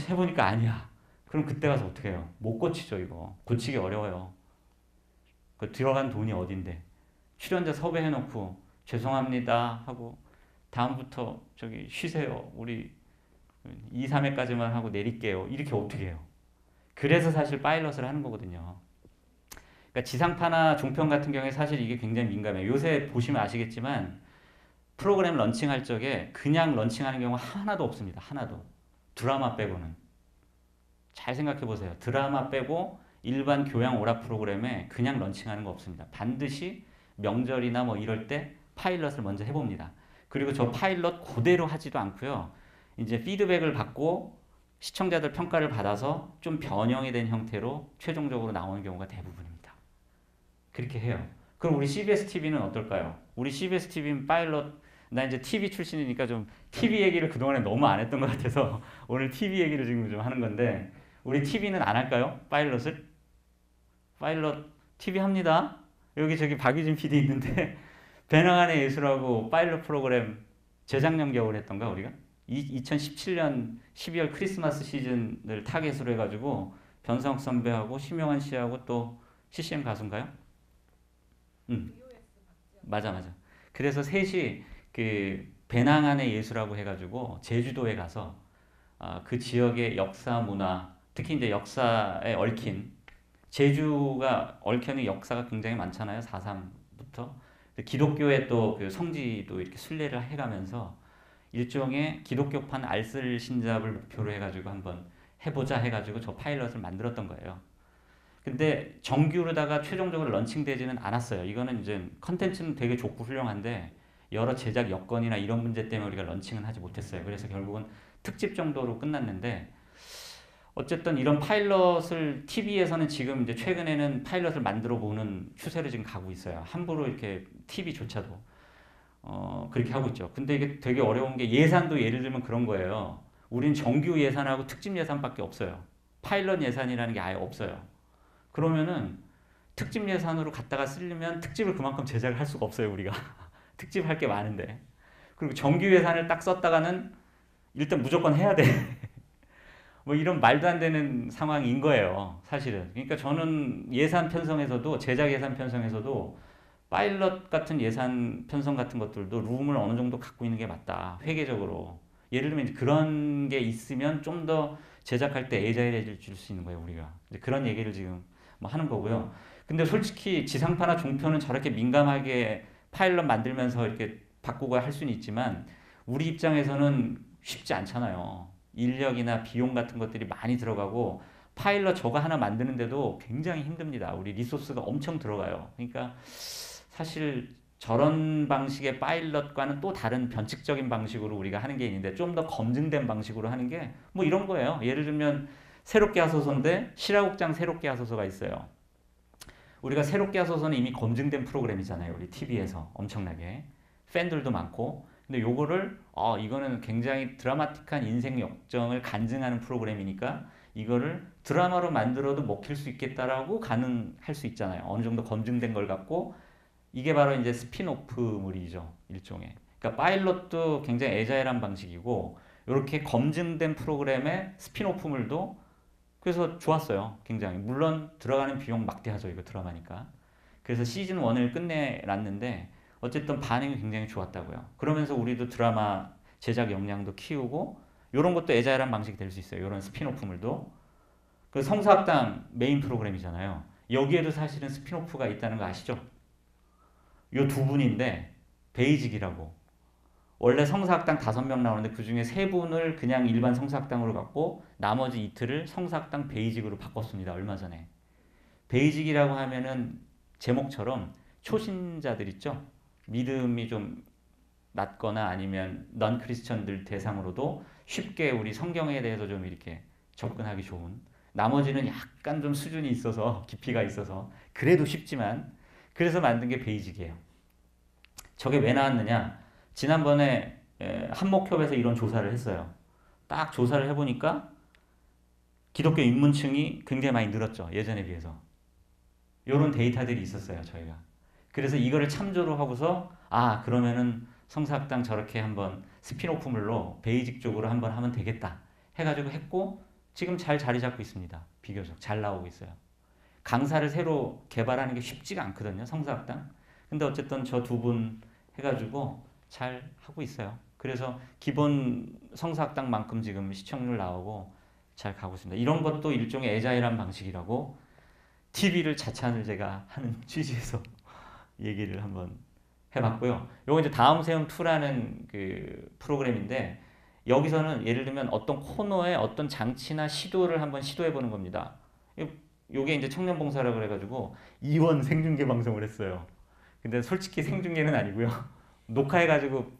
해보니까 아니야. 그럼 그때 가서 어떻게 해요? 못 고치죠 이거. 고치기 어려워요. 그 들어간 돈이 어딘데. 출연자 섭외해놓고 죄송합니다 하고 다음부터 저기 쉬세요. 우리 2, 3회까지만 하고 내릴게요. 이렇게 어떻게 해요? 그래서 사실 파일럿을 하는 거거든요. 그러니까 지상파나 종편 같은 경우에 사실 이게 굉장히 민감해요. 요새 보시면 아시겠지만 프로그램 런칭할 적에 그냥 런칭하는 경우가 하나도 없습니다. 하나도. 드라마 빼고는. 잘 생각해 보세요. 드라마 빼고 일반 교양 오락 프로그램에 그냥 런칭하는 거 없습니다. 반드시 명절이나 뭐 이럴 때 파일럿을 먼저 해봅니다. 그리고 저 파일럿 그대로 하지도 않고요. 이제 피드백을 받고 시청자들 평가를 받아서 좀 변형이 된 형태로 최종적으로 나오는 경우가 대부분입니다. 그렇게 해요. 그럼 우리 CBS TV는 어떨까요? 우리 CBS TV는 파일럿, 나 이제 TV 출신이니까 좀 TV 얘기를 그동안에 너무 안 했던 것 같아서 오늘 TV 얘기를 지금 좀 하는 건데, 우리 TV는 안 할까요? 파일럿을? 파일럿 TV 합니다. 여기 저기 박유진 PD 있는데 배낭안의 예술하고 파일럿 프로그램 재작년 겨울에 했던가 우리가? 2017년 12월 크리스마스 시즌을 타겟으로 해가지고 변성욱 선배하고 심영환 씨하고 또 CCM 가수인가요? 응, 맞아 맞아. 그래서 셋이 그 배낭안의 예술하고 해가지고 제주도에 가서 그 지역의 역사 문화, 특히 이제 역사에 얽힌, 제주가 얽혀있는 역사가 굉장히 많잖아요. 4.3부터 기독교의 또 그 성지도 이렇게 순례를 해가면서 일종의 기독교판 알쓸 신잡을 목표로 해가지고 한번 해보자 해가지고 저 파일럿을 만들었던 거예요. 근데 정규로다가 최종적으로 런칭되지는 않았어요. 이거는 이제 컨텐츠는 되게 좋고 훌륭한데 여러 제작 여건이나 이런 문제 때문에 우리가 런칭은 하지 못했어요. 그래서 결국은 특집 정도로 끝났는데, 어쨌든 이런 파일럿을 TV에서는 지금 이제 최근에는 파일럿을 만들어 보는 추세로 지금 가고 있어요. 함부로 이렇게 TV조차도 그렇게 하고 있죠. 근데 이게 되게 어려운 게 예산도 예를 들면 그런 거예요. 우린 정규 예산하고 특집 예산밖에 없어요. 파일럿 예산이라는 게 아예 없어요. 그러면은 특집 예산으로 갖다가 쓰려면 특집을 그만큼 제작을 할 수가 없어요, 우리가. 특집 할 게 많은데. 그리고 정규 예산을 딱 썼다가는 일단 무조건 해야 돼. 뭐 이런 말도 안 되는 상황인 거예요, 사실은. 그러니까 저는 예산 편성에서도, 제작 예산 편성에서도 파일럿 같은 예산 편성 같은 것들도 룸을 어느 정도 갖고 있는 게 맞다, 회계적으로. 예를 들면 그런 게 있으면 좀 더 제작할 때 애자일해질 수 있는 거예요, 우리가. 이제 그런 얘기를 지금 뭐 하는 거고요. 근데 솔직히 지상파나 종편은 저렇게 민감하게 파일럿 만들면서 이렇게 바꾸고 할 수는 있지만 우리 입장에서는 쉽지 않잖아요. 인력이나 비용 같은 것들이 많이 들어가고 파일럿 저거 하나 만드는데도 굉장히 힘듭니다. 우리 리소스가 엄청 들어가요. 그러니까 사실 저런 방식의 파일럿과는 또 다른 변칙적인 방식으로 우리가 하는 게 있는데, 좀 더 검증된 방식으로 하는 게 뭐 이런 거예요. 예를 들면 새롭게 하소서인데 실화국장 새롭게 하소서가 있어요. 우리가 새롭게 하소서는 이미 검증된 프로그램이잖아요. 우리 TV에서 엄청나게 팬들도 많고. 근데 요거를 이거는 굉장히 드라마틱한 인생 역정을 간증하는 프로그램이니까 이거를 드라마로 만들어도 먹힐 수 있겠다라고 가능할 수 있잖아요. 어느 정도 검증된 걸 갖고. 이게 바로 이제 스핀오프물이죠, 일종의. 그러니까 파일럿도 굉장히 애자일한 방식이고, 이렇게 검증된 프로그램의 스핀오프물도 그래서 좋았어요, 굉장히. 물론 들어가는 비용 막대하죠, 이거 드라마니까. 그래서 시즌 1을 끝내놨는데 어쨌든 반응이 굉장히 좋았다고요. 그러면서 우리도 드라마 제작 역량도 키우고, 이런 것도 애자일한 방식이 될 수 있어요, 이런 스핀오프물도. 그 성사학당 메인 프로그램이잖아요. 여기에도 사실은 스핀오프가 있다는 거 아시죠? 요 두 분인데, 베이직이라고. 원래 성사학당 5명 나오는데 그 중에 3분을 그냥 일반 성사학당으로 갖고 나머지 이틀을 성사학당 베이직으로 바꿨습니다, 얼마 전에. 베이직이라고 하면은 제목처럼 초신자들 있죠? 믿음이 좀 낮거나 아니면 넌 크리스천들 대상으로도 쉽게 우리 성경에 대해서 좀 이렇게 접근하기 좋은, 나머지는 약간 좀 수준이 있어서 깊이가 있어서 그래도 쉽지만, 그래서 만든 게 베이직이에요. 저게 왜 나왔느냐? 지난번에 한목협에서 이런 조사를 했어요. 딱 조사를 해보니까 기독교 입문층이 굉장히 많이 늘었죠, 예전에 비해서. 이런 데이터들이 있었어요, 저희가. 그래서 이거를 참조로 하고서 그러면은 성사학당 저렇게 한번 스핀오프물로 베이직 쪽으로 한번 하면 되겠다 해가지고 했고, 지금 잘 자리 잡고 있습니다. 비교적 잘 나오고 있어요. 강사를 새로 개발하는 게 쉽지가 않거든요, 성사학당. 근데 어쨌든 저 두 분 해가지고 잘 하고 있어요. 그래서 기본 성사학당만큼 지금 시청률 나오고 잘 가고 있습니다. 이런 것도 일종의 애자일한 방식이라고 TV를 자찬을 제가 하는 취지에서 얘기를 한번 해봤고요. 요거 이제 다음 세움 2라는 그 프로그램인데 여기서는 예를 들면 어떤 코너에 어떤 장치나 시도를 한번 시도해 보는 겁니다. 요게 이제 청년봉사라 그래가지고 이원 생중계 방송을 했어요. 근데 솔직히 생중계는 아니고요. 녹화해가지고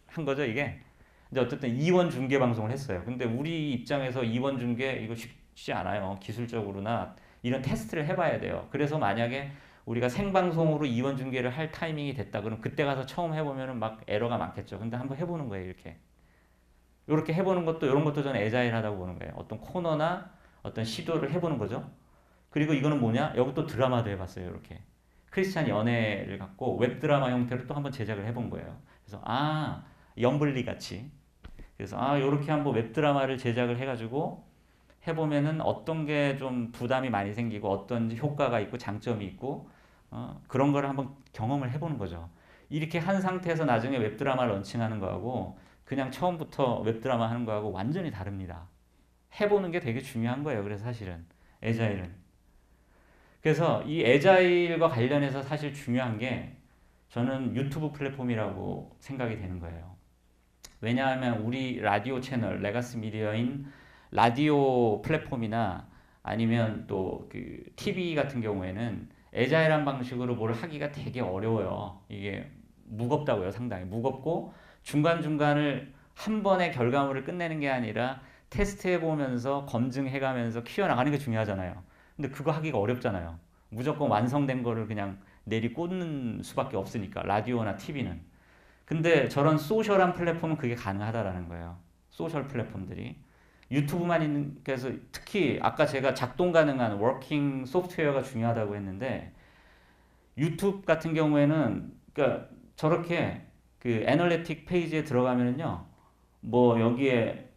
한 거죠 이게. 근데 어쨌든 이원 중계 방송을 했어요. 근데 우리 입장에서 이원 중계 이거 쉽지 않아요. 기술적으로나 이런 테스트를 해봐야 돼요. 그래서 만약에 우리가 생방송으로 이원 중계를 할 타이밍이 됐다 그럼 그때 가서 처음 해보면은 막 에러가 많겠죠. 근데 한번 해보는 거예요 이렇게. 이렇게 해보는 것도 이런 것도 저는 애자일하다고 보는 거예요. 어떤 코너나 어떤 시도를 해보는 거죠. 그리고 이거는 뭐냐? 여기 또 드라마도 해봤어요. 이렇게 크리스찬 연애를 갖고 웹드라마 형태로 또 한번 제작을 해본 거예요. 그래서 연블리 같이. 그래서 이렇게 한번 웹드라마를 제작을 해가지고 해보면은 어떤 게 좀 부담이 많이 생기고 어떤 효과가 있고 장점이 있고 그런 거를 한번 경험을 해보는 거죠. 이렇게 한 상태에서 나중에 웹드라마 런칭하는 거하고 그냥 처음부터 웹드라마 하는 거하고 완전히 다릅니다. 해보는 게 되게 중요한 거예요. 그래서 사실은 애자일은. 그래서 이 애자일과 관련해서 사실 중요한 게 저는 유튜브 플랫폼이라고 생각이 되는 거예요. 왜냐하면 우리 라디오 채널, 레가시 미디어인 라디오 플랫폼이나 아니면 또 그 TV 같은 경우에는 애자일한 방식으로 뭘 하기가 되게 어려워요. 이게 무겁다고요, 상당히. 무겁고 중간중간을 한 번에 결과물을 끝내는 게 아니라 테스트해보면서 검증해가면서 키워나가는 게 중요하잖아요. 근데 그거 하기가 어렵잖아요. 무조건 완성된 거를 그냥 내리 꽂는 수밖에 없으니까, 라디오나 TV는. 근데 저런 소셜한 플랫폼은 그게 가능하다라는 거예요. 소셜 플랫폼들이. 유튜브만 있는, 그래서 특히 아까 제가 작동 가능한 워킹 소프트웨어가 중요하다고 했는데, 유튜브 같은 경우에는, 그러니까 저렇게 그 애널리틱 페이지에 들어가면은요, 뭐 여기에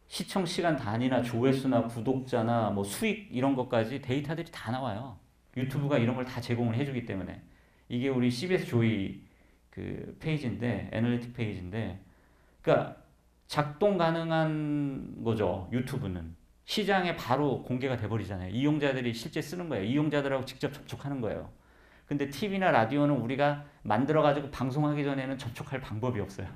시청 시간 단위나 조회수나 구독자나 뭐 수익 이런 것까지 데이터들이 다 나와요. 유튜브가 이런 걸 다 제공을 해주기 때문에. 이게 우리 CBS 조이 그 페이지인데, 애널리틱 페이지인데, 그러니까 작동 가능한 거죠. 유튜브는. 시장에 바로 공개가 돼버리잖아요. 이용자들이 실제 쓰는 거예요. 이용자들하고 직접 접촉하는 거예요. 근데 TV나 라디오는 우리가 만들어가지고 방송하기 전에는 접촉할 방법이 없어요.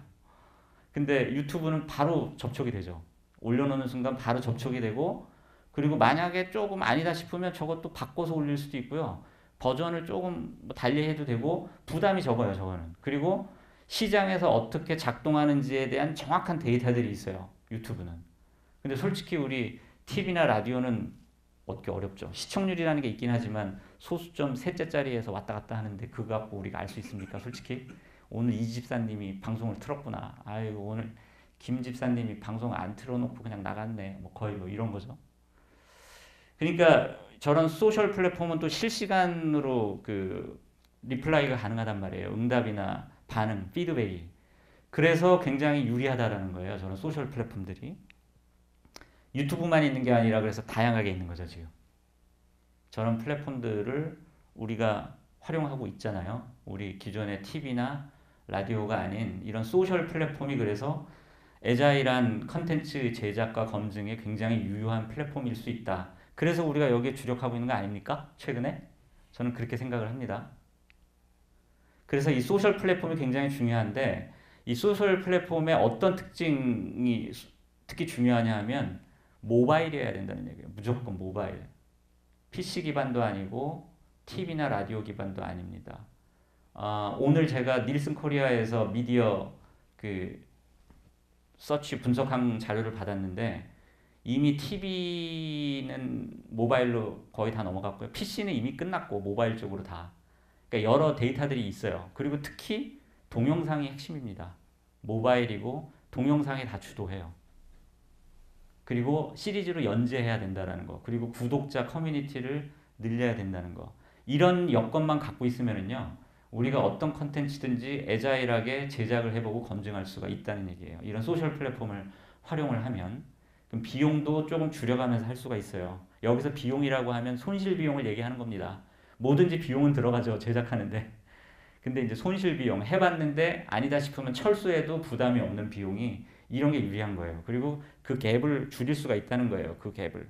근데 유튜브는 바로 접촉이 되죠. 올려놓는 순간 바로 접촉이 되고, 그리고 만약에 조금 아니다 싶으면 저것도 바꿔서 올릴 수도 있고요. 버전을 조금 달리해도 되고, 부담이 적어요, 저거는. 그리고 시장에서 어떻게 작동하는지에 대한 정확한 데이터들이 있어요, 유튜브는. 근데 솔직히 우리 TV나 라디오는 얻기 어렵죠. 시청률이라는 게 있긴 하지만 소수점 셋째짜리에서 왔다 갔다 하는데 그거 갖고 우리가 알 수 있습니까? 솔직히 오늘 이 집사님이 방송을 틀었구나. 아유 오늘 김 집사님이 방송 안 틀어놓고 그냥 나갔네. 뭐 거의 뭐 이런 거죠. 그러니까 저런 소셜 플랫폼은 또 실시간으로 그 리플라이가 가능하단 말이에요. 응답이나 반응, 피드백이. 그래서 굉장히 유리하다라는 거예요. 저런 소셜 플랫폼들이. 유튜브만 있는 게 아니라 그래서 다양하게 있는 거죠, 지금. 저런 플랫폼들을 우리가 활용하고 있잖아요. 우리 기존의 TV나 라디오가 아닌 이런 소셜 플랫폼이 그래서 애자일한 컨텐츠 제작과 검증에 굉장히 유효한 플랫폼일 수 있다. 그래서 우리가 여기에 주력하고 있는 거 아닙니까? 최근에? 저는 그렇게 생각을 합니다. 그래서 이 소셜 플랫폼이 굉장히 중요한데 이 소셜 플랫폼의 어떤 특징이 특히 중요하냐 하면 모바일이어야 된다는 얘기예요. 무조건 모바일. PC 기반도 아니고 TV나 라디오 기반도 아닙니다. 오늘 제가 닐슨 코리아에서 미디어 그 서치 분석한 자료를 받았는데 이미 TV는 모바일로 거의 다 넘어갔고요. PC는 이미 끝났고 모바일 쪽으로 다. 그러니까 여러 데이터들이 있어요. 그리고 특히 동영상이 핵심입니다. 모바일이고 동영상이 다 주도해요. 그리고 시리즈로 연재해야 된다는 거. 그리고 구독자 커뮤니티를 늘려야 된다는 거. 이런 여건만 갖고 있으면은요. 우리가 어떤 컨텐츠든지 애자일하게 제작을 해보고 검증할 수가 있다는 얘기예요. 이런 소셜 플랫폼을 활용을 하면 그럼 비용도 조금 줄여가면서 할 수가 있어요. 여기서 비용이라고 하면 손실 비용을 얘기하는 겁니다. 뭐든지 비용은 들어가죠. 제작하는데. 근데 이제 손실 비용 해봤는데 아니다 싶으면 철수해도 부담이 없는 비용이 이런 게 유리한 거예요. 그리고 그 갭을 줄일 수가 있다는 거예요. 그 갭을.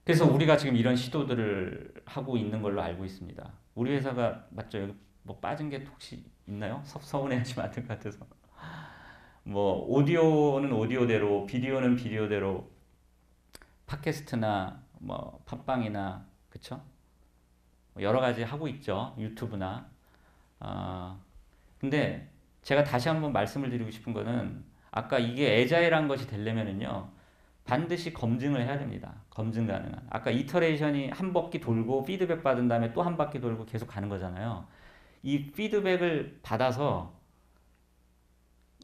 그래서 우리가 지금 이런 시도들을 하고 있는 걸로 알고 있습니다. 우리 회사가 맞죠? 여기 뭐 빠진 게 혹시 있나요? 서운해하시면 안 될 것 같아서. 뭐 오디오는 오디오대로, 비디오는 비디오대로, 팟캐스트나 뭐 팟빵이나 그쵸? 여러 가지 하고 있죠. 유튜브나. 근데 제가 다시 한번 말씀을 드리고 싶은 거는 아까 이게 애자일한 것이 되려면은요. 반드시 검증을 해야 됩니다. 검증 가능한. 아까 이터레이션이 한 바퀴 돌고 피드백 받은 다음에 또 한 바퀴 돌고 계속 가는 거잖아요. 이 피드백을 받아서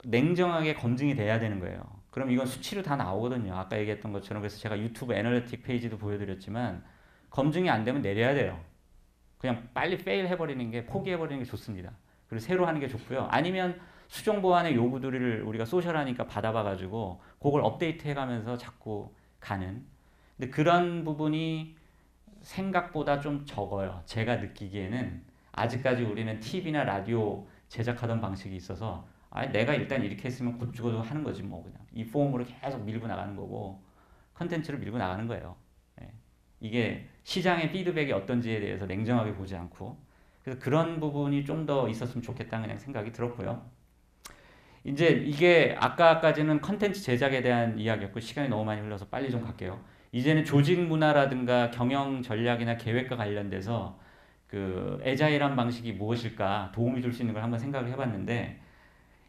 냉정하게 검증이 돼야 되는 거예요. 그럼 이건 수치로 다 나오거든요. 아까 얘기했던 것처럼. 그래서 제가 유튜브 애널리틱 페이지도 보여드렸지만 검증이 안 되면 내려야 돼요. 그냥 빨리 페일 해버리는 게, 포기해버리는 게 좋습니다. 그리고 새로 하는 게 좋고요. 아니면 수정 보완의 요구들을 우리가 소셜하니까 받아봐가지고 그걸 업데이트 해가면서 자꾸 가는. 근데 그런 부분이 생각보다 좀 적어요. 제가 느끼기에는 아직까지 우리는 TV나 라디오 제작하던 방식이 있어서 내가 일단 이렇게 했으면 곧 죽어도 하는 거지 뭐 그냥 이 폼으로 계속 밀고 나가는 거고 컨텐츠를 밀고 나가는 거예요. 예. 이게 시장의 피드백이 어떤지에 대해서 냉정하게 보지 않고 그래서 그런 부분이 좀 더 있었으면 좋겠다는 그냥 생각이 들었고요. 이제 이게 아까까지는 컨텐츠 제작에 대한 이야기였고 시간이 너무 많이 흘러서 빨리 좀 갈게요. 이제는 조직 문화라든가 경영 전략이나 계획과 관련돼서 그 애자일한 방식이 무엇일까 도움이 줄 수 있는 걸 한번 생각을 해봤는데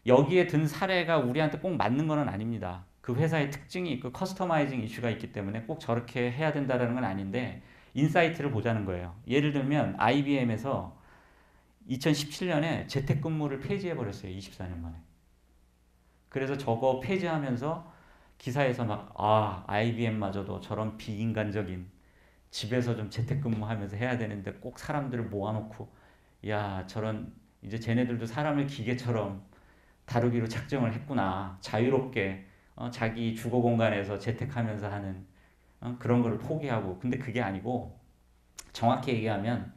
여기에 든 사례가 우리한테 꼭 맞는 건 아닙니다. 그 회사의 특징이 있고 커스터마이징 이슈가 있기 때문에 꼭 저렇게 해야 된다는 건 아닌데 인사이트를 보자는 거예요. 예를 들면 IBM에서 2017년에 재택근무를 폐지해버렸어요. 24년 만에. 그래서 저거 폐지하면서 기사에서 막 IBM마저도 저런 비인간적인 집에서 좀 재택근무하면서 해야 되는데 꼭 사람들을 모아놓고 야 저런 이제 쟤네들도 사람을 기계처럼 다루기로 작정을 했구나. 자유롭게 자기 주거 공간에서 재택하면서 하는 그런 거를 포기하고 근데 그게 아니고 정확히 얘기하면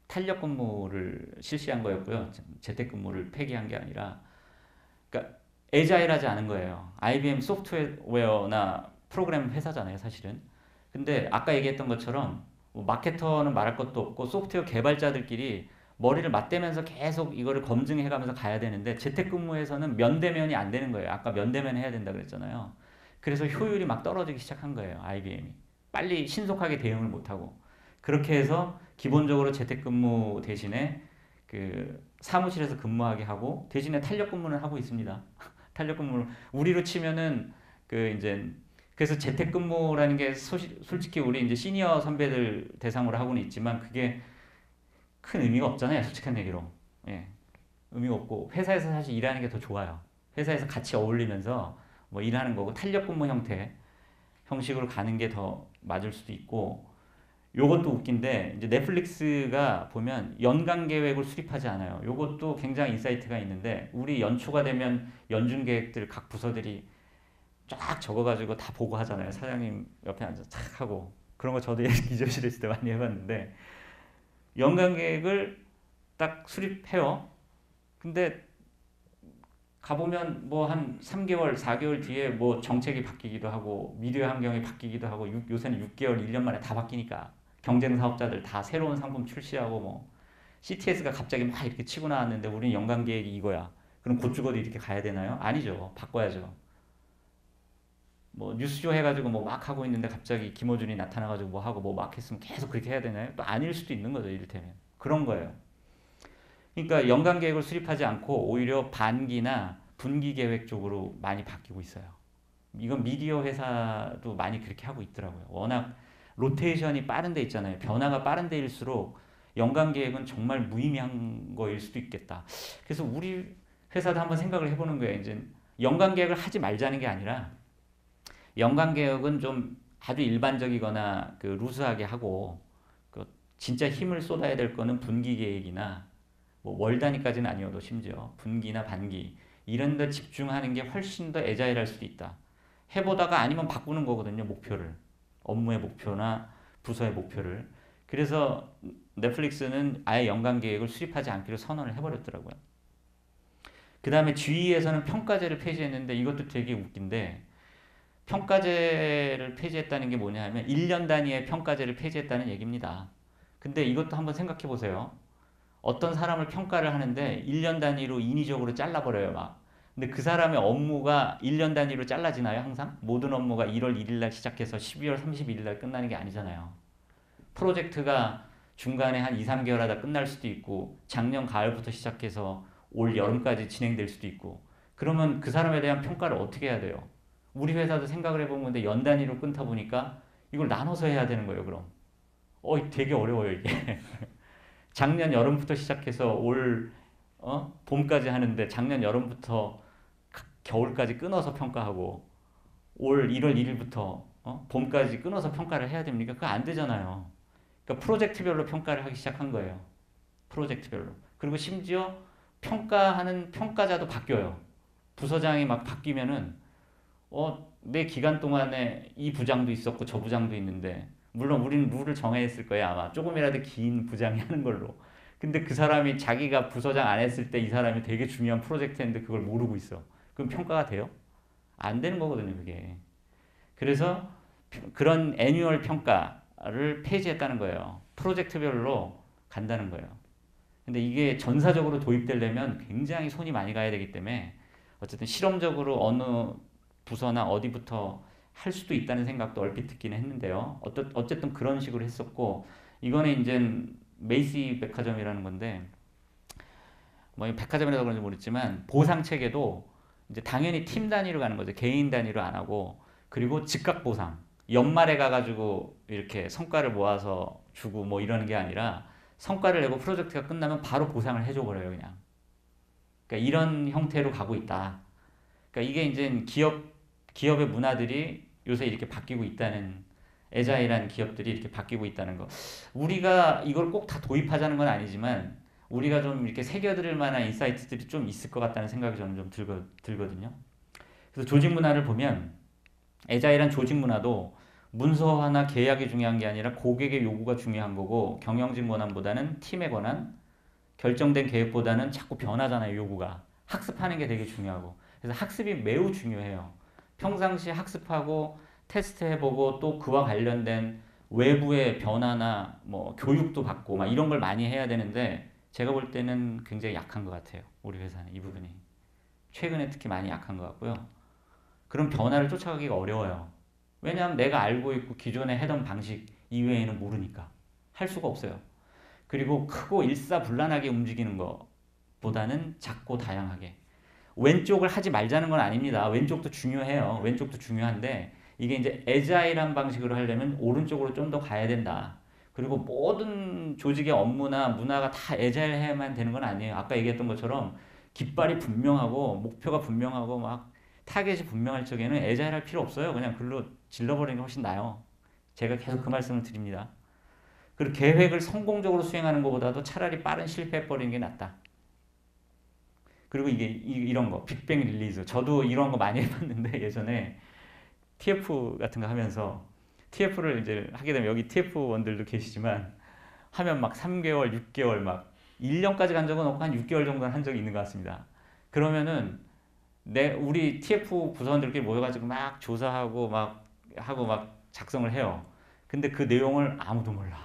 탄력 근무를 실시한 거였고요. 재택근무를 폐기한 게 아니라 그러니까 애자일하지 않은 거예요. IBM 소프트웨어나 프로그램 회사잖아요, 사실은. 근데 아까 얘기했던 것처럼 뭐 마케터는 말할 것도 없고 소프트웨어 개발자들끼리 머리를 맞대면서 계속 이거를 검증해가면서 가야 되는데 재택근무에서는 면대면이 안 되는 거예요. 아까 면대면 해야 된다 그랬잖아요. 그래서 효율이 막 떨어지기 시작한 거예요, IBM이. 빨리 신속하게 대응을 못하고. 그렇게 해서 기본적으로 재택근무 대신에 그 사무실에서 근무하게 하고 대신에 탄력 근무는 하고 있습니다. 탄력 근무를 우리로 치면은 그 이제 그래서 재택근무라는 게 솔직히 우리 이제 시니어 선배들 대상으로 하고는 있지만 그게 큰 의미가 없잖아요. 솔직한 얘기로. 예. 의미가 없고 회사에서 사실 일하는 게 더 좋아요. 회사에서 같이 어울리면서 뭐 일하는 거고 탄력 근무 형식으로 가는 게 더 맞을 수도 있고 요것도 웃긴데 이제 넷플릭스가 보면 연간 계획을 수립하지 않아요. 요것도 굉장히 인사이트가 있는데 우리 연초가 되면 연중 계획들 각 부서들이 쫙 적어가지고 다 보고 하잖아요. 사장님 옆에 앉아서 탁 하고 그런 거 저도 기조실 있을 때 많이 해봤는데 연간 계획을 딱 수립해요. 근데 가보면 뭐 한 3개월, 4개월 뒤에 뭐 정책이 바뀌기도 하고 미디어 환경이 바뀌기도 하고 요새는 6개월, 1년 만에 다 바뀌니까 경쟁 사업자들 다 새로운 상품 출시하고 뭐 CTS가 갑자기 막 이렇게 치고 나왔는데 우리는 연간 계획이 이거야. 그럼 곧 죽어도 이렇게 가야 되나요? 아니죠. 바꿔야죠. 뭐 뉴스쇼 해가지고 뭐 막 하고 있는데 갑자기 김어준이 나타나가지고 뭐 하고 뭐 막 했으면 계속 그렇게 해야 되나요? 또 아닐 수도 있는 거죠. 이를테면. 그런 거예요. 그러니까 연간 계획을 수립하지 않고 오히려 반기나 분기 계획 쪽으로 많이 바뀌고 있어요. 이건 미디어 회사도 많이 그렇게 하고 있더라고요. 워낙 로테이션이 빠른 데 있잖아요. 변화가 빠른 데일수록 연간 계획은 정말 무의미한 거일 수도 있겠다. 그래서 우리 회사도 한번 생각을 해보는 거예요. 이제 연간 계획을 하지 말자는 게 아니라 연간 계획은 좀 아주 일반적이거나 그 루스하게 하고 그 진짜 힘을 쏟아야 될 거는 분기 계획이나 뭐 월 단위까지는 아니어도 심지어 분기나 반기 이런 데 집중하는 게 훨씬 더 애자일할 수도 있다. 해보다가 아니면 바꾸는 거거든요. 목표를. 업무의 목표나 부서의 목표를. 그래서 넷플릭스는 아예 연간 계획을 수립하지 않기로 선언을 해버렸더라고요. 그 다음에 GE에서는 평가제를 폐지했는데 이것도 되게 웃긴데 평가제를 폐지했다는 게 뭐냐 하면 1년 단위의 평가제를 폐지했다는 얘기입니다. 근데 이것도 한번 생각해 보세요. 어떤 사람을 평가를 하는데 1년 단위로 인위적으로 잘라버려요, 막. 근데 그 사람의 업무가 1년 단위로 잘라지나요, 항상? 모든 업무가 1월 1일 날 시작해서 12월 31일 날 끝나는 게 아니잖아요. 프로젝트가 중간에 한 2, 3개월 하다 끝날 수도 있고 작년 가을부터 시작해서 올 여름까지 진행될 수도 있고 그러면 그 사람에 대한 평가를 어떻게 해야 돼요? 우리 회사도 생각을 해보면 근데 연 단위로 끊다 보니까 이걸 나눠서 해야 되는 거예요, 그럼. 되게 어려워요, 이게. 작년 여름부터 시작해서 올 봄까지 하는데 작년 여름부터 겨울까지 끊어서 평가하고 올 1월 1일부터 봄까지 끊어서 평가를 해야 됩니까? 그거 안 되잖아요. 그러니까 프로젝트별로 평가를 하기 시작한 거예요. 프로젝트별로. 그리고 심지어 평가하는 평가자도 바뀌어요. 부서장이 막 바뀌면은 내 기간 동안에 이 부장도 있었고 저 부장도 있는데 물론 우리는 룰을 정했을 거예요. 아마 조금이라도 긴 부장이 하는 걸로. 근데 그 사람이 자기가 부서장 안 했을 때 이 사람이 되게 중요한 프로젝트인데 그걸 모르고 있어. 그럼 평가가 돼요? 안 되는 거거든요, 그게. 그래서 그런 애뉴얼 평가를 폐지했다는 거예요. 프로젝트별로 간다는 거예요. 근데 이게 전사적으로 도입되려면 굉장히 손이 많이 가야 되기 때문에 어쨌든 실험적으로 어느 부서나 어디부터 할 수도 있다는 생각도 얼핏 듣긴 했는데요. 어쨌든 그런 식으로 했었고 이거는 이제 메이시 백화점이라는 건데 뭐 백화점이라고 그런지 모르겠지만 보상 체계도 이제 당연히 팀 단위로 가는 거죠. 개인 단위로 안 하고 그리고 즉각 보상. 연말에 가가지고 이렇게 성과를 모아서 주고 뭐 이러는 게 아니라 성과를 내고 프로젝트가 끝나면 바로 보상을 해줘 버려요, 그냥. 그러니까 이런 형태로 가고 있다. 그러니까 이게 이제 기업의 문화들이 요새 이렇게 바뀌고 있다는 애자일한 기업들이 이렇게 바뀌고 있다는 거. 우리가 이걸 꼭 다 도입하자는 건 아니지만 우리가 좀 이렇게 새겨들을 만한 인사이트들이 좀 있을 것 같다는 생각이 저는 좀 들거든요. 그래서 조직 문화를 보면 애자일한 조직 문화도 문서화나 계약이 중요한 게 아니라 고객의 요구가 중요한 거고 경영진 권한보다는 팀의 권한, 결정된 계획보다는 자꾸 변하잖아요, 요구가. 학습하는 게 되게 중요하고. 그래서 학습이 매우 중요해요. 평상시에 학습하고 테스트 해보고 또 그와 관련된 외부의 변화나 뭐 교육도 받고 막 이런 걸 많이 해야 되는데 제가 볼 때는 굉장히 약한 것 같아요. 우리 회사는 이 부분이. 최근에 특히 많이 약한 것 같고요. 그런 변화를 쫓아가기가 어려워요. 왜냐하면 내가 알고 있고 기존에 하던 방식 이외에는 모르니까. 할 수가 없어요. 그리고 크고 일사불란하게 움직이는 것보다는 작고 다양하게. 왼쪽을 하지 말자는 건 아닙니다. 왼쪽도 중요해요. 왼쪽도 중요한데 이게 이제 애자일한 방식으로 하려면 오른쪽으로 좀 더 가야 된다. 그리고 모든 조직의 업무나 문화가 다 애자일해야만 되는 건 아니에요. 아까 얘기했던 것처럼 깃발이 분명하고 목표가 분명하고 막 타겟이 분명할 적에는 애자일할 필요 없어요. 그냥 글로 질러버리는 게 훨씬 나아요. 제가 계속 그 말씀을 드립니다. 그리고 계획을 성공적으로 수행하는 것보다도 차라리 빠른 실패해버리는 게 낫다. 그리고 이게 이런 거 빅뱅 릴리즈 저도 이런 거 많이 해봤는데 예전에 TF 같은 거 하면서 TF를 이제 하게 되면 여기 TF원들도 계시지만 하면 막 3개월, 6개월 막 1년까지 간 적은 없고 한 6개월 정도는 한 적이 있는 것 같습니다. 그러면은 우리 TF 부서원들끼리 모여가지고 막 조사하고 막 하고 막 작성을 해요. 근데 그 내용을 아무도 몰라.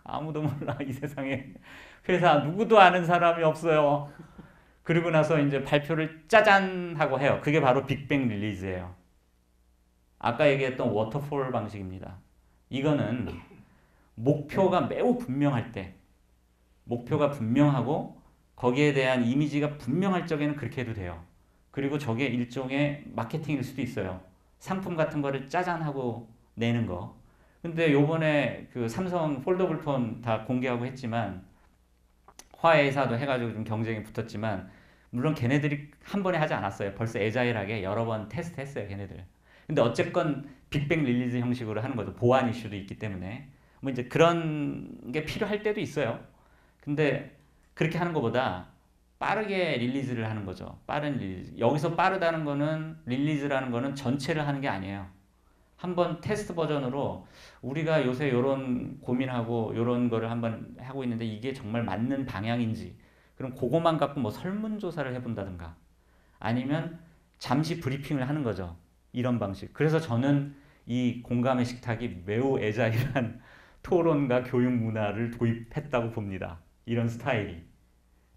아무도 몰라. 이 세상에 회사 누구도 아는 사람이 없어요. 그리고 나서 이제 발표를 짜잔 하고 해요. 그게 바로 빅뱅 릴리즈예요. 아까 얘기했던 워터폴 방식입니다. 이거는 목표가 매우 분명할 때, 목표가 분명하고 거기에 대한 이미지가 분명할 적에는 그렇게 해도 돼요. 그리고 저게 일종의 마케팅일 수도 있어요. 상품 같은 거를 짜잔 하고 내는 거. 근데 요번에 그 삼성 폴더블 폰 다 공개하고 했지만 화웨이사도 해가지고 좀 경쟁이 붙었지만 물론 걔네들이 한 번에 하지 않았어요. 벌써 애자일하게 여러 번 테스트했어요, 걔네들. 근데 어쨌건 빅뱅 릴리즈 형식으로 하는 거죠. 보안 이슈도 있기 때문에. 뭐 이제 그런 게 필요할 때도 있어요. 근데 그렇게 하는 것보다 빠르게 릴리즈를 하는 거죠. 빠른 릴리즈. 여기서 빠르다는 거는 릴리즈라는 거는 전체를 하는 게 아니에요. 한번 테스트 버전으로 우리가 요새 요런 고민하고 요런 거를 한번 하고 있는데 이게 정말 맞는 방향인지 그럼 그거만 갖고 뭐 설문조사를 해본다든가 아니면 잠시 브리핑을 하는 거죠. 이런 방식. 그래서 저는 이 공감의 식탁이 매우 애자일한 토론과 교육 문화를 도입했다고 봅니다. 이런 스타일이.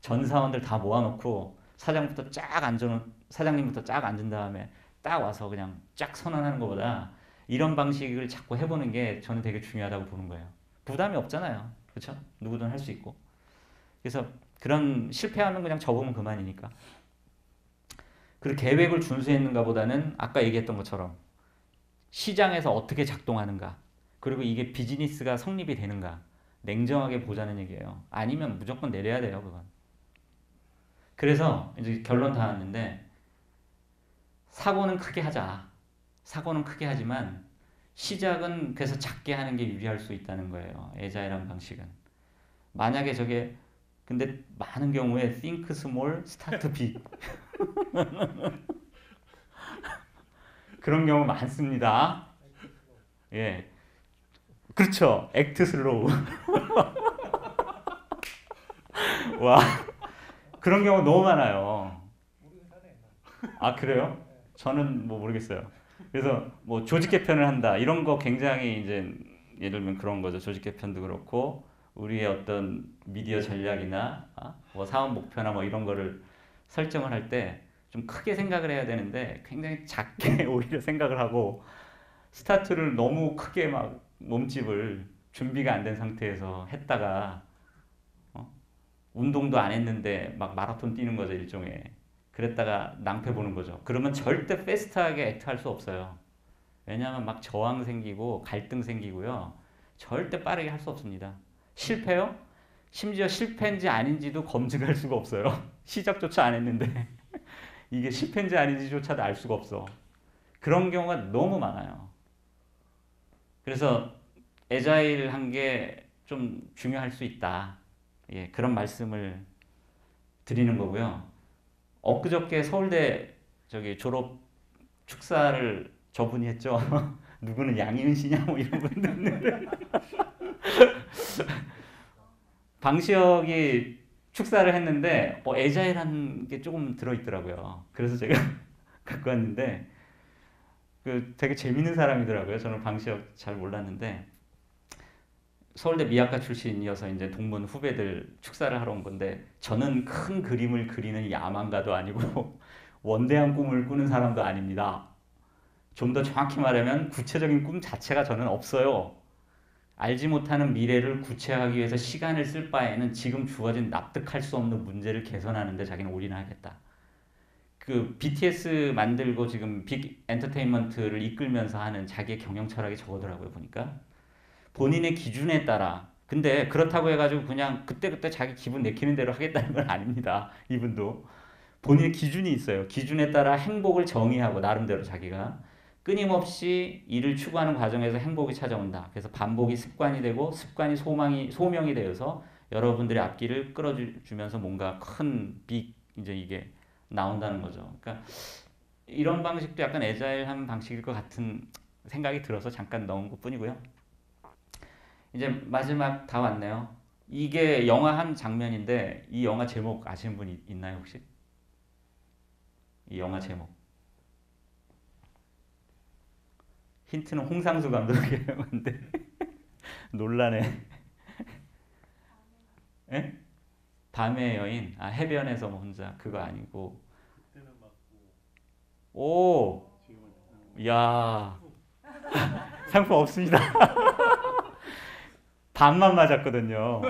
전 사원들 다 모아놓고 사장님부터 쫙 앉은 다음에 딱 와서 그냥 쫙 선언하는 것보다 이런 방식을 자꾸 해보는 게 저는 되게 중요하다고 보는 거예요. 부담이 없잖아요. 그렇죠? 누구든 할 수 있고. 그래서 그런 실패하면 그냥 접으면 그만이니까. 그리고 계획을 준수했는가 보다는 아까 얘기했던 것처럼 시장에서 어떻게 작동하는가, 그리고 이게 비즈니스가 성립이 되는가 냉정하게 보자는 얘기예요. 아니면 무조건 내려야 돼요, 그건. 그래서 이제 결론 다 왔는데, 사고는 크게 하자. 사고는 크게 하지만 시작은 그래서 작게 하는 게 유리할 수 있다는 거예요. 애자일한 방식은. 만약에 저게 근데 많은 경우에 think small, start big 그런 경우 많습니다. 예, 그렇죠. act slow. 와, 그런 경우 너무 많아요. 아, 그래요? 저는 뭐 모르겠어요. 그래서 뭐 조직 개편을 한다 이런 거 굉장히 이제 예를 들면 그런 거죠. 조직 개편도 그렇고 우리의 어떤 미디어 전략이나 뭐 사업 목표나 뭐 이런 거를 설정을 할 때 좀 크게 생각을 해야 되는데 굉장히 작게 오히려 생각을 하고 스타트를 너무 크게 막 몸집을 준비가 안 된 상태에서 했다가 운동도 안 했는데 막 마라톤 뛰는 거죠, 일종의. 그랬다가 낭패 보는 거죠. 그러면 절대 패스트하게 액트할 수 없어요. 왜냐하면 막 저항 생기고 갈등 생기고요. 절대 빠르게 할 수 없습니다. 실패요? 심지어 실패인지 아닌지도 검증할 수가 없어요. 시작조차 안 했는데 이게 실패인지 아닌지조차도 알 수가 없어. 그런 경우가 너무 많아요. 그래서 애자일 한 게 좀 중요할 수 있다. 예, 그런 말씀을 드리는 거고요. 엊그저께 서울대 저기 졸업 축사를 저분이 했죠. 누구는 양희은 씨냐 뭐 이런 분들 있는데 방시혁이 축사를 했는데 애자일한 게 조금 들어있더라고요. 그래서 제가 갖고 왔는데 그 되게 재밌는 사람이더라고요. 저는 방시혁 잘 몰랐는데 서울대 미학과 출신이어서 이제 동문 후배들 축사를 하러 온 건데 저는 큰 그림을 그리는 야망가도 아니고 원대한 꿈을 꾸는 사람도 아닙니다. 좀 더 정확히 말하면 구체적인 꿈 자체가 저는 없어요. 알지 못하는 미래를 구체화하기 위해서 시간을 쓸 바에는 지금 주어진 납득할 수 없는 문제를 개선하는 데 자기는 올인하겠다. 그 BTS 만들고 지금 빅 엔터테인먼트를 이끌면서 하는 자기의 경영 철학이 저거더라고요, 보니까. 본인의 기준에 따라. 근데 그렇다고 해가지고 그냥 그때그때 자기 기분 내키는 대로 하겠다는 건 아닙니다. 이분도. 본인의 기준이 있어요. 기준에 따라 행복을 정의하고 나름대로 자기가 끊임없이 이를 추구하는 과정에서 행복이 찾아온다. 그래서 반복이 습관이 되고 습관이 소명이 되어서 여러분들의 앞길을 끌어주면서 뭔가 큰 빅 이제 이게 나온다는 거죠. 그러니까 이런 방식도 약간 애자일한 방식일 것 같은 생각이 들어서 잠깐 넣은 것뿐이고요. 이제 마지막 다 왔네요. 이게 영화 한 장면인데 이 영화 제목 아시는 분 있나요 혹시? 이 영화 제목. 힌트는 홍상수 감독의 영화인데 논란에. 예? 밤의 여인. 아, 해변에서 뭐 혼자 그거 아니고. 오, 야, 상품 없습니다. 반만 맞았거든요.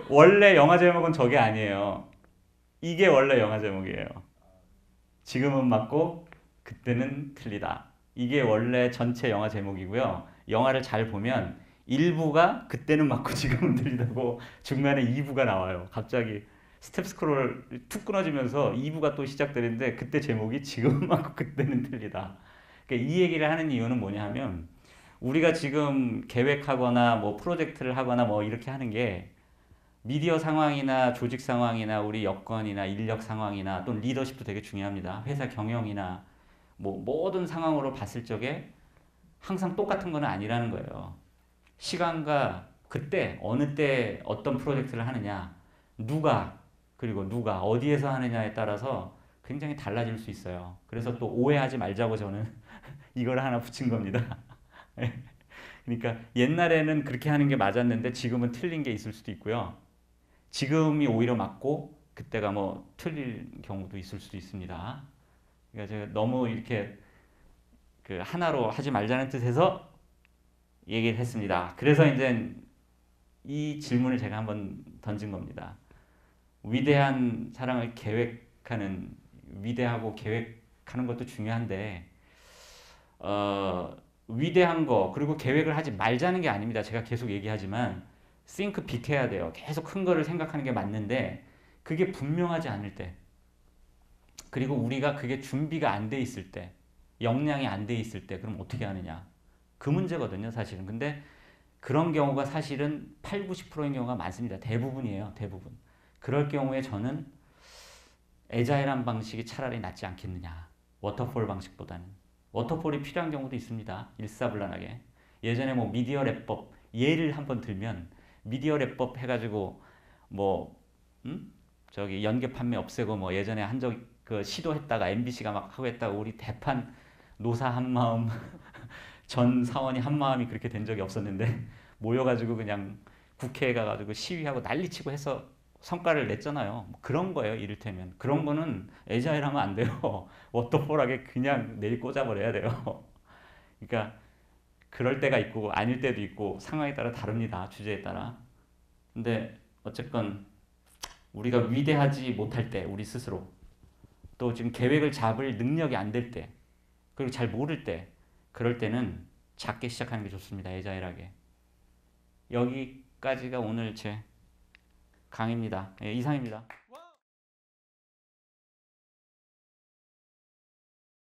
원래 영화 제목은 저게 아니에요. 이게 원래 영화 제목이에요. 지금은 맞고 그때는 틀리다. 이게 원래 전체 영화 제목이고요. 영화를 잘 보면 1부가 그때는 맞고 지금은 틀리다고 중간에 2부가 나와요. 갑자기 스텝 스크롤 툭 끊어지면서 2부가 또 시작되는데 그때 제목이 지금은 맞고 그때는 틀리다. 그러니까 이 얘기를 하는 이유는 뭐냐 하면 우리가 지금 계획하거나 뭐 프로젝트를 하거나 뭐 이렇게 하는 게 미디어 상황이나 조직 상황이나 우리 여건이나 인력 상황이나 또는 리더십도 되게 중요합니다. 회사 경영이나 뭐 모든 상황으로 봤을 적에 항상 똑같은 건 아니라는 거예요. 시간과 그때 어느 때 어떤 프로젝트를 하느냐, 누가 그리고 누가 어디에서 하느냐에 따라서 굉장히 달라질 수 있어요. 그래서 또 오해하지 말자고 저는 이걸 하나 붙인 겁니다. 그러니까 옛날에는 그렇게 하는 게 맞았는데 지금은 틀린 게 있을 수도 있고요. 지금이 오히려 맞고 그때가 뭐 틀릴 경우도 있을 수도 있습니다. 그러니까 제가 너무 이렇게 그 하나로 하지 말자는 뜻에서 얘기를 했습니다. 그래서 이제 이 질문을 제가 한번 던진 겁니다. 위대한 사랑을 계획하는 위대하고 계획하는 것도 중요한데 위대한 거 그리고 계획을 하지 말자는 게 아닙니다. 제가 계속 얘기하지만 think big 해야 돼요. 계속 큰 거를 생각하는 게 맞는데 그게 분명하지 않을 때 그리고 우리가 그게 준비가 안 돼 있을 때 역량이 안 돼 있을 때 그럼 어떻게 하느냐 그 문제거든요 사실은. 근데 그런 경우가 사실은 8, 90%인 경우가 많습니다. 대부분이에요. 대부분. 그럴 경우에 저는 애자일한 방식이 차라리 낫지 않겠느냐. 워터폴 방식보다는. 워터폴이 필요한 경우도 있습니다. 일사불란하게. 예전에 뭐 미디어 랩법 예를 한번 들면 미디어 랩법 해가지고 뭐 저기 연계 판매 없애고 뭐 예전에 한 적 그 시도했다가 MBC가 막 하고 했다가 우리 대판 노사 한마음 전 사원이 한마음이 그렇게 된 적이 없었는데 모여가지고 그냥 국회에 가가지고 시위하고 난리치고 해서 성과를 냈잖아요. 뭐 그런 거예요. 이를테면 그런 거는 애자일 하면 안 돼요. 워터폴하게 그냥 내일 꽂아버려야 돼요. 그러니까 그럴 때가 있고 아닐 때도 있고 상황에 따라 다릅니다. 주제에 따라. 근데 어쨌건 우리가 위대하지 못할 때 우리 스스로 또 지금 계획을 잡을 능력이 안 될 때 그리고 잘 모를 때 그럴 때는 작게 시작하는 게 좋습니다. 애자일하게. 여기까지가 오늘 제 강의입니다. 예, 이상입니다.